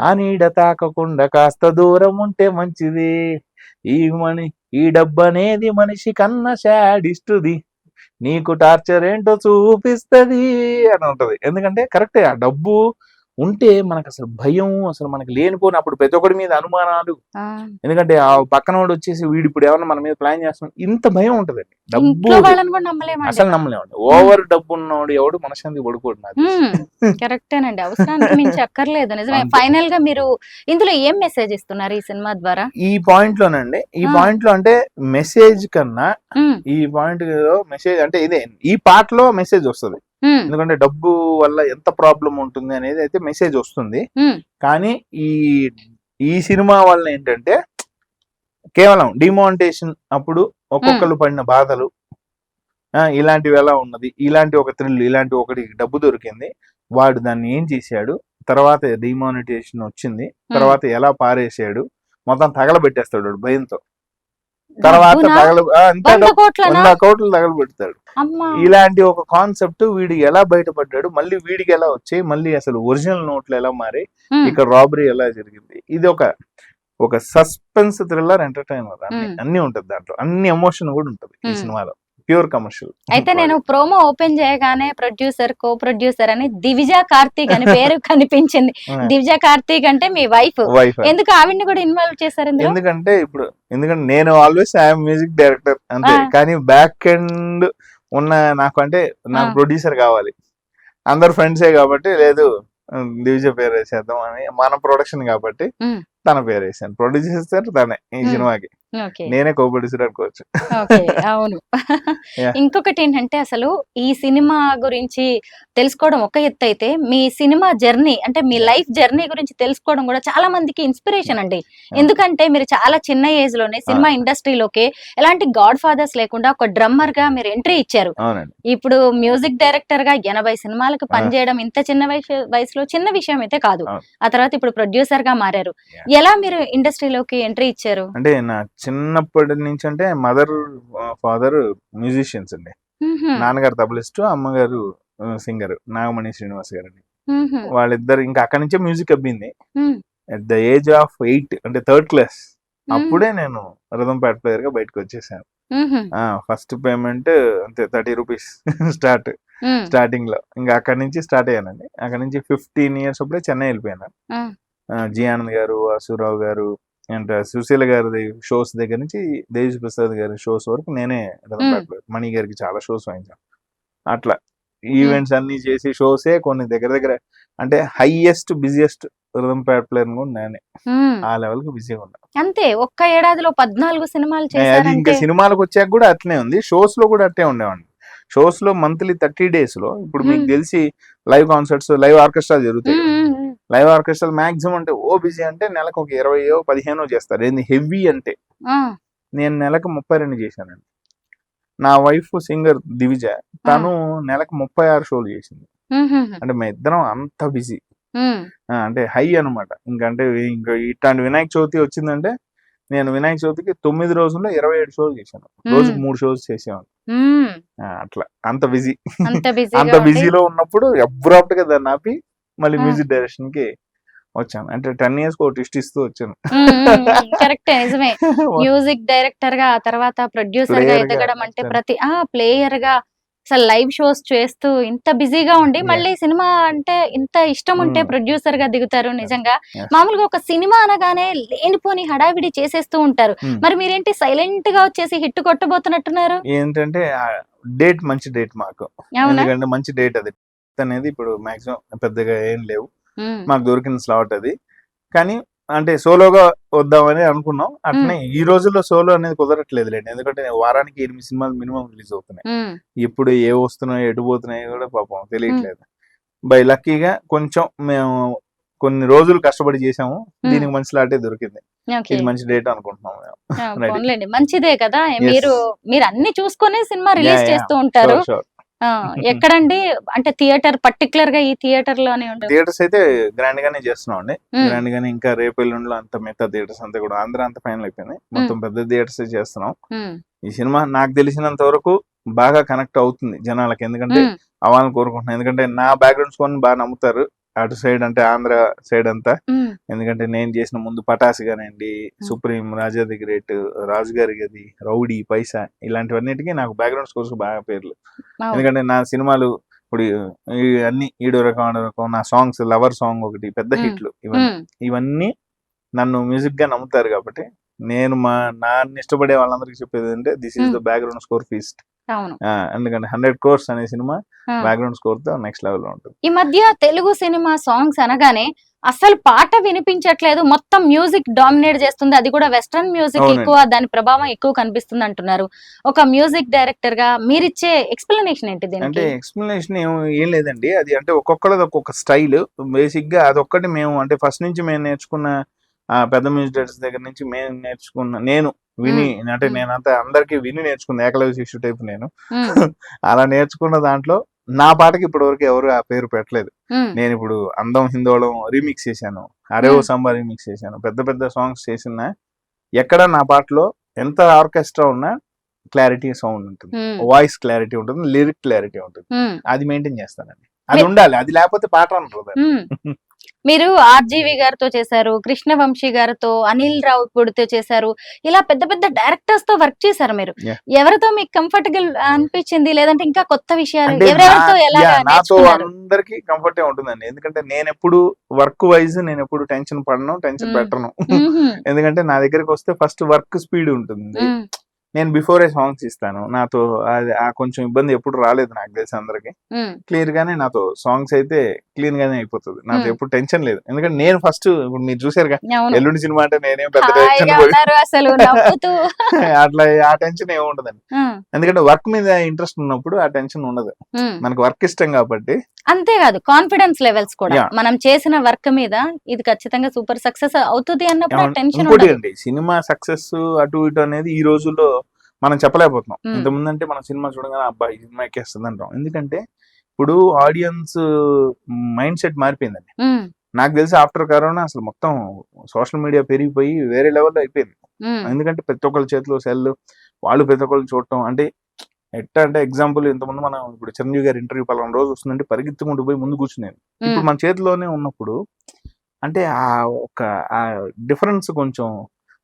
ఆ నీడ తాకకుండా కాస్త దూరం ఉంటే మంచిది, ఈ డబ్బు అనేది మనిషి కన్నా శాడిస్టుది, నీకు టార్చర్ ఏంటో చూపిస్తది అని ఉంటది. ఎందుకంటే కరెక్టే, ఆ డబ్బు ఉంటే మనకు అసలు భయం అసలు మనకి లేనిపోయిన అప్పుడు ప్రతి ఒక్కడి మీద అనుమానాలు. ఎందుకంటే ఆ పక్కన వాడు వచ్చేసి వీడు ఇప్పుడు ఏమన్నా మన మీద ప్లాన్ చేస్తున్నాం, ఇంత భయం ఉంటదండి. డబ్బు అసలు నమ్మలేమండి. ఓవర్ డబ్బు ఉన్నవాడు ఎవడు మనశాంతి పడుకోడు. కరెక్టేనండి, అవసరానికి మించి అక్కర్లేదు. నిజమే. ఫైనల్ గా మీరు ఇందులో ఏం మెసేజ్ ఇస్తున్నారు ఈ సినిమా ద్వారా? ఈ పాయింట్ లోనండి, ఈ పాయింట్ లో అంటే మెసేజ్ కన్నా ఈ పాయింట్ మెసేజ్ అంటే ఇదే, ఈ పార్ట్ లో మెసేజ్ వస్తుంది. ఎందుకంటే డబ్బు వల్ల ఎంత ప్రాబ్లం ఉంటుంది అనేది అయితే మెసేజ్ వస్తుంది. కానీ ఈ సినిమా వల్ల ఏంటంటే కేవలం డిమానిటేషన్ అప్పుడు ఒక్కొక్కరు పడిన బాధలు ఇలాంటివి ఎలా ఉన్నది, ఇలాంటి ఒక థ్రిల్, ఇలాంటి ఒకటి డబ్బు దొరికింది, వాడు దాన్ని ఏం చేశాడు, తర్వాత డిమానిటేషన్ వచ్చింది, తర్వాత ఎలా పారేసాడు, మొత్తం తగలబెట్టేస్తాడు వాడు భయంతో. తర్వాత 100 కోట్లు తగలబెడతాడు. ఇలాంటి ఒక కాన్సెప్ట్ వీడు ఎలా బయటపడ్డాడు, మళ్ళీ వీడికి ఎలా వచ్చాయి, మళ్ళీ అసలు ఒరిజినల్ నోట్లు ఎలా మారి, ఇక్కడ రాబరీ ఎలా జరిగింది. ఇది ఒక సస్పెన్స్ థ్రిల్లర్ ఎంటర్టైనర్. అన్ని ఉంటది దాంట్లో, అన్ని ఎమోషన్ కూడా ఉంటది ఈ సినిమాలో. Pure commercial. అయితే నేను ప్రోమో ఓపెన్ చేయగానే ప్రొడ్యూసర్, కో ప్రొడ్యూసర్ అని దివిజ కార్తీక్ అని పేరు కనిపించింది. దివిజ కార్తీక్ అంటే మీ వైఫ్. వైఫ్ ఎందుకు ఆవిడ్ని కూడా ఇన్వాల్వ్ చేశారు ఇందులో? ఎందుకంటే నేను ఆల్వేస్ ఐఎమ్ మ్యూజిక్ డైరెక్టర్ అంతే, కానీ బ్యాక్ ఎండ్ ఉన్న నాకు అంటే నాకు ప్రొడ్యూసర్ కావాలి. అందరు ఫ్రెండ్సే కాబట్టి లేదు దివిజ పేరు వేసేద్దాం అని, మన ప్రొడక్షన్ కాబట్టి తన పేరు వేసాను. ప్రొడ్యూస్ చేస్తారు తనే ఈ సినిమాకి, నేనే కో ప్రొడ్యూసర్ అనుకోవచ్చు. అవును. ఇంకొకటి ఏంటంటే అసలు ఈ సినిమా గురించి తెలుసుకోవడం ఒక ఎత్తు అయితే, మీ సినిమా జర్నీ అంటే మీ లైఫ్ జర్నీ గురించి తెలుసుకోవడం కూడా చాలా మందికి ఇన్స్పిరేషన్ అండి. ఎందుకంటే మీరు చాలా చిన్న ఏజ్ లోనే సినిమా ఇండస్ట్రీలోకి ఎలాంటి గాడ్ ఫాదర్స్ లేకుండా ఒక డ్రమ్మర్ గా మీరు ఎంట్రీ ఇచ్చారు. ఇప్పుడు మ్యూజిక్ డైరెక్టర్ గా 80 సినిమాలకు పనిచేయడం ఇంత చిన్న వయసులో చిన్న విషయం అయితే కాదు. ఆ తర్వాత ఇప్పుడు ప్రొడ్యూసర్ గా మారారు. ఎలా మీరు ఇండస్ట్రీలోకి ఎంట్రీ ఇచ్చారు? అంటే నా చిన్నప్పటి నుంచి అంటే మదర్ ఫాదర్ మ్యూజిషియన్స్ అండి. నాన్నగారు తబలిస్ట్, అమ్మగారు సింగర్ నాగమణి శ్రీనివాస్ గారు అని. వాళ్ళిద్దరు ఇంకా అక్కడి నుంచే మ్యూజిక్ అబ్బింది. అట్ ద ఏజ్ ఆఫ్ 8 అంటే 3rd క్లాస్ అప్పుడే నేను రిథమ్ ప్లేయర్ గా బయటకు వచ్చేసాను. ఫస్ట్ పేమెంట్ అంతే 30 రూపీస్ స్టార్టింగ్ లో. ఇంకా అక్కడి నుంచి స్టార్ట్ అయ్యానండి. అక్కడి నుంచి 15 years అప్పుడే చెన్నై వెళ్ళిపోయాను. జి ఆనంద్ గారు, వాసురావు గారు అండ్ సుశీల గారి షోస్ దగ్గర నుంచి దేవి ప్రసాద్ గారి షోస్ వరకు నేనే మణి గారికి చాలా షోస్ వాయించాను. అట్లా ఈవెంట్స్ అన్ని చేసి షోసే కొన్ని దగ్గర అంటే హైయెస్ట్ బిజియెస్ట్ రిథమ్ ప్లేయర్ కూడా నేనే. ఆ లెవెల్ కి బిజీగా ఉన్నా. అంతే ఒక్క ఏడాదిలో 14 సినిమాలు అది చేశారంటే ఇంకా సినిమాలకు వచ్చాక కూడా అట్లనే ఉంది. షోస్ లో కూడా అట్టే ఉండేవాడిని. షోస్ లో మంత్లీ 30 days లో ఇప్పుడు మీకు తెలిసి లైవ్ కాన్సర్ట్స్, లైవ్ ఆర్కెస్ట్రా జరుగుతాయి. లైవ్ ఆర్కెస్ట్రా మాక్సిమం అంటే ఓ బిజీ అంటే నెలకు ఒక 20-15 చేస్తారు. ఏంది హెవీ అంటే నేను నెలకు 32 చేశానండి. నా వైఫ్ సింగర్ దివిజ, తను నెలకు 36 షోలు చేసింది. అంటే మా ఇద్దరం అంత బిజీ, అంటే హై అనమాట. ఇంకంటే ఇంకా ఇట్లాంటి వినాయక చవితి వచ్చిందంటే నేను వినాయక చవితికి 9 రోజుల్లో 27 షోలు చేశాను. రోజుకు 3 షోస్ చేసేవాను. అట్లా అంత బిజీ. అంత బిజీలో ఉన్నప్పుడు అబ్రాప్ట్ గా దాన్ని ఆపి మళ్ళీ మ్యూజిక్ డైరెక్షన్ కి వచ్చాను. అంటే 10 years ఒక ట్విస్ట్ ఇస్తూ వచ్చాను. కరెక్టే, నిజమే. మ్యూజిక్ డైరెక్టర్ గా, ఆ తర్వాత ప్రొడ్యూసర్ గా ఎదగడం అంటే ప్రతి ప్లేయర్ గా అసలు లైవ్ షోస్ చేస్తూ ఇంత బిజీగా ఉండి మళ్ళీ సినిమా అంటే ఇంత ఇష్టం ఉంటే ప్రొడ్యూసర్ గా దిగుతారు. నిజంగా మామూలుగా ఒక సినిమా అనగానే లేనిపోని హడావిడి చేసేస్తూ ఉంటారు. మరి మీరేంటి సైలెంట్ గా వచ్చేసి హిట్ కొట్టబోతున్నట్టున్నారు? ఏంటంటే డేట్ మంచి డేట్ మాకు, ఎందుకంటే మంచి డేట్ అది అనేది ఇప్పుడు మాక్సిమం పెద్దగా ఏం లేవు. మాకు దొరికిన స్లాట్ అది. కానీ అంటే సోలోగా వద్దామని అనుకున్నాం. అట్నే ఈ రోజుల్లో సోలో అనేది కుదరట్లేదు లేండి. ఎందుకంటే వారానికి 8 సినిమాలు మినిమం రిలీజ్ అవుతున్నాయి. ఇప్పుడు ఏ వస్తున్నాయో ఎటు పోతున్నాయో కూడా పాపం తెలియట్లేదు. బై లక్కీగా కొంచెం మేము కొన్ని రోజులు కష్టపడి చేసాము. దీనికి మంచి స్లాటే దొరికింది. ఇది మంచి డేట్ అనుకుంటున్నాం. మంచిదే కదా. మీరు అన్ని చూసుకొని సినిమా రిలీజ్ చేస్తూ ఉంటారు. ఎక్కడండి అంటే థియేటర్ పర్టికులర్ గా ఈ థియేటర్ లోనే ఉంటుంది? థియేటర్స్ అయితే గ్రాండ్ గానే చేస్తున్నాం అండి. గ్రాండ్ గానే ఇంకా రేపు ఎల్లుండిలో అంత మిగతా థియేటర్స్ అంతా కూడా ఆంధ్ర అంతా ఫైనల్ అయిపోయింది. మొత్తం పెద్ద థియేటర్స్ చేస్తున్నాం. ఈ సినిమా నాకు తెలిసినంత వరకు బాగా కనెక్ట్ అవుతుంది జనాలకి, ఎందుకంటే అవ్వాలని కోరుకుంటున్నాను. ఎందుకంటే నా బ్యాక్గ్రౌండ్ స్కోర్ బాగా నమ్ముతారు అటు సైడ్, అంటే ఆంధ్ర సైడ్ అంతా. ఎందుకంటే నేను చేసిన ముందు పటాస్ గానండి, సుప్రీం, రాజా ది గ్రేట్, రాజు గారి గది, రౌడీ, పైసా ఇలాంటివన్నిటికీ నాకు బ్యాక్గ్రౌండ్ స్కోర్స్ బాగా పేర్లు. ఎందుకంటే నా సినిమాలు ఇప్పుడు అన్ని ఈడో రకం నా సాంగ్స్, లవర్ సాంగ్ ఒకటి పెద్ద హిట్లు, ఇవన్నీ నన్ను మ్యూజిక్ గా నమ్ముతారు. కాబట్టి నేను నాన్ని ఇష్టపడే వాళ్ళందరికీ చెప్పేది అంటే this is the background score feast. ఎందుకంటే 100 crores అనే సినిమా బ్యాక్గ్రౌండ్ స్కోర్ తో నెక్స్ట్ లెవెల్ లో ఉంటుంది. ఈ మధ్య తెలుగు సినిమా సాంగ్స్ అనగానే అసలు పాట వినిపించట్లేదు, మొత్తం మ్యూజిక్ డామినేట్ చేస్తుంది. అది కూడా వెస్ట్రన్ మ్యూజిక్ ఎక్కువ, దాని ప్రభావం ఎక్కువ కనిపిస్తుంది అంటున్నారు. ఒక మ్యూజిక్ డైరెక్టర్ గా మీరిచ్చే ఎక్స్ప్లెనేషన్ ఏంటి దీనికి? అంటే ఎక్స్ప్లెనేషన్ ఏం లేదండి. అది అంటే ఒక్కొక్కళ్ళది ఒక్కొక్క స్టైల్. బేసిక్ గా అదొక్కటి మేము అంటే ఫస్ట్ నుంచి మేము నేర్చుకున్న పెద్ద మ్యూజిక్ డైరెక్టర్స్ దగ్గర నుంచి మేము నేర్చుకున్న, నేను విని అంటే నేనంతా అందరికి విని నేర్చుకున్న ఏకలవ్య శిష్యు టైప్ నేను. అలా నేర్చుకున్న దాంట్లో నా పాటకి ఇప్పటి వరకు ఎవరు ఆ పేరు పెట్టలేదు. నేను ఇప్పుడు అందం హిందోళం రీమిక్స్ చేశాను, అరేవో సంబా రీమిక్స్ చేశాను, పెద్ద పెద్ద సాంగ్స్ చేసిన ఎక్కడ నా పాటలో ఎంత ఆర్కెస్ట్రా ఉన్నా క్లారిటీ సౌండ్ ఉంటుంది, వాయిస్ క్లారిటీ ఉంటుంది, లిరిక్ క్లారిటీ ఉంటుంది. అది మెయింటైన్ చేస్తానండి. అది ఉండాలి, అది లేకపోతే పాట అంటారు. మీరు ఆర్జీవి గారితో చేశారు, కృష్ణవంశీ గారితో, అనిల్ రావిపూడితో చేశారు. ఇలా పెద్ద పెద్ద డైరెక్టర్స్ తో వర్క్ చేశారు మీరు. Yeah. ఎవరితో మీకు కంఫర్టబుల్ అనిపించింది? లేదంటే ఇంకా కొత్త విషయాలు అంటే ఎవరెవరితో ఎలాగా నాతో నేర్చుకున్నారు? అందరికి కంఫర్ట్ ఉంటుందండి. ఎందుకంటే నేను ఎప్పుడు వర్క్ వైజ్ నేను ఎప్పుడు టెన్షన్ పడను, టెన్షన్ మ్మ్. పెట్టను. మ్మ్హ్మ్. ఎందుకంటే నా దగ్గరికి వస్తే ఫస్ట్ వర్క్ స్పీడ్ ఉంటుంది. మ్మ్. నేను బిఫోరే సాంగ్స్ ఇస్తాను. నాతో అది ఆ కొంచెం ఇబ్బంది ఎప్పుడు రాలేదు నాకు తెలిసి అందరికి. మ్మ్. క్లియర్ గానే నాతో సాంగ్స్ అయితే క్లీన్ గానే అయిపోతుంది. నాతో మ్మ్. ఎప్పుడు టెన్షన్ లేదు. ఎందుకంటే నేను ఫస్ట్ ఇప్పుడు మీరు చూసారుగా అవును. ఎల్లుండి సినిమా అంటే నేనేం పెద్ద టెన్షన్ హాయిగా ఉన్నారు అసలు నవ్వుతూ. అట్లా ఆ టెన్షన్ ఏమి ఉండదండి. మ్మ్. ఎందుకంటే వర్క్ మీద ఇంట్రెస్ట్ ఉన్నప్పుడు ఆ టెన్షన్ ఉండదు. మ్మ్. మనకు వర్క్ ఇష్టం కాబట్టి. అంతేకాదు కాన్ఫిడెన్స్ లెవెల్స్ కూడా Yeah. మనం చేసిన వర్క్ మీద ఇది ఖచ్చితంగా సూపర్ సక్సెస్ అవుతుంది అన్నప్పుడు టెన్షన్ ఇంకోటి ఉండదు. అండి, సినిమా సక్సెస్ అటు ఇటు అనేది ఈ రోజుల్లో మనం చెప్పలేకపోతున్నాం. మ్మ్. ఇంతకుముందు అంటే మనం సినిమా చూడగానే అబ్బాయి సినిమా ఎక్కేస్తుంది అంటాం. ఎందుకంటే ఇప్పుడు ఆడియన్స్ మైండ్ సెట్ మారిపోయిందండి. మ్మ్. నాకు తెలిసి ఆఫ్టర్ కరోనా అసలు మొత్తం సోషల్ మీడియా పెరిగిపోయి వేరే లెవెల్లో అయిపోయింది. మ్మ్. ఎందుకంటే ప్రతి ఒక్కరి చేతిలో సెల్, వాళ్ళు ప్రతి ఒక్కరు చూడటం. అంటే ఎట్లా అంటే ఎగ్జాంపుల్ ఇంతకుముందు మనం ఇప్పుడు చిరంజీవి గారి ఇంటర్వ్యూ పలానా రోజు వస్తుందంటే పరిగెత్తుకుంటూ పోయి ముందు కూర్చునేది. ఇప్పుడు మ్మ్. మన చేతిలోనే ఉన్నప్పుడు అంటే ఆ ఒక ఆ డిఫరెన్స్ కొంచెం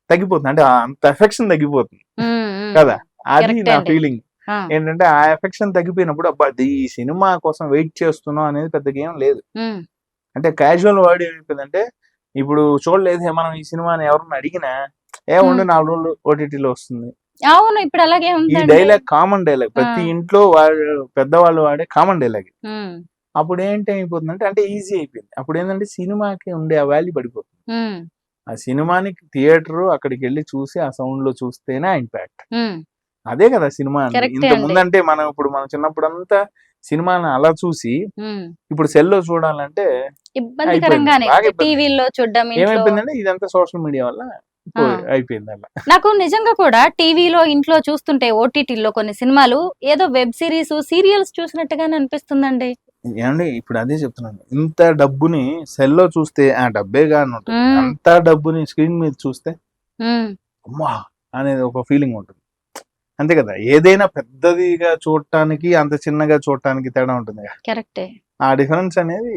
తగ్గిపోతుంది. అంటే అంత ఎఫెక్షన్ తగ్గిపోతుంది మ్మ్. మ్మ్. కదా. అది కరెక్టే నా అండి. ఫీలింగ్. ఆ. ఏంటంటే ఆ ఎఫెక్షన్ తగ్గిపోయినప్పుడు అబ్బా ఈ సినిమా కోసం వెయిట్ చేస్తున్నాం అనేది పెద్దగా ఏం లేదు. మ్మ్. అంటే క్యాజువల్ వర్డ్ ఏమైపోయిందంటే ఇప్పుడు చూడలేదు మనం ఈ సినిమాని ఎవరన్నా అడిగినా ఉండి 4 రోజులు ఓటీటీలో వస్తుంది. అవును ఇప్పుడు అలాగే ఈ ఉందండి. డైలాగ్ కామన్ డైలాగ్, ప్రతి ఇంట్లో పెద్దవాళ్ళు వాడే కామన్ డైలాగ్. మ్మ్. అప్పుడు ఏంటి అయిపోతుందంటే అంటే ఈజీ అయిపోయింది. అప్పుడు ఏంటంటే సినిమాకి ఉండే ఆ వాల్యూ పడిపోతుంది. మ్మ్. ఆ సినిమాని థియేటర్ అక్కడికి వెళ్ళి చూసి ఆ సౌండ్ లో చూస్తేనే ఆ ఇంపాక్ట్. మ్మ్. అదే కదా సినిమా అంటే. కరెక్టే ఇంత అండి. ముందంటే మనం చిన్నప్పుడు అంతా సినిమాని అలా చూసి మ్మ్. ఇప్పుడు సెల్లో చూడాలంటే ఇబ్బందికరంగానే బాగా ఇబ్బంది. టీవీలో చూడడం ఇంట్లో. ఏమైపోయిందంటే ఇదంతా సోషల్ మీడియా వల్ల ఆ. అయిపోయింది అలా. నాకు నిజంగా కూడా టీవీలో ఇంట్లో చూస్తుంటే ఓటీటీలో కొన్ని సినిమాలు ఏదో వెబ్ సిరీస్ సీరియల్స్ చూసినట్టుగానే అనిపిస్తుందండి. ఏమండి ఇప్పుడు అదే చెప్తున్నాను. ఇంత డబ్బుని సెల్లో చూస్తే ఆ డబ్బే గాని ఉంటుంది. మ్మ్. అంత డబ్బుని స్క్రీన్ మీద చూస్తే మ్మ్. అమ్మా అనేది ఒక ఫీలింగ్ ఉంటుంది. అంతే కదా. ఏదైనా పెద్దదిగా చూడటానికి అంత చిన్నగా చూడటానికి తేడా ఉంటుంది. కరెక్టే. ఆ డిఫరెన్స్ అనేది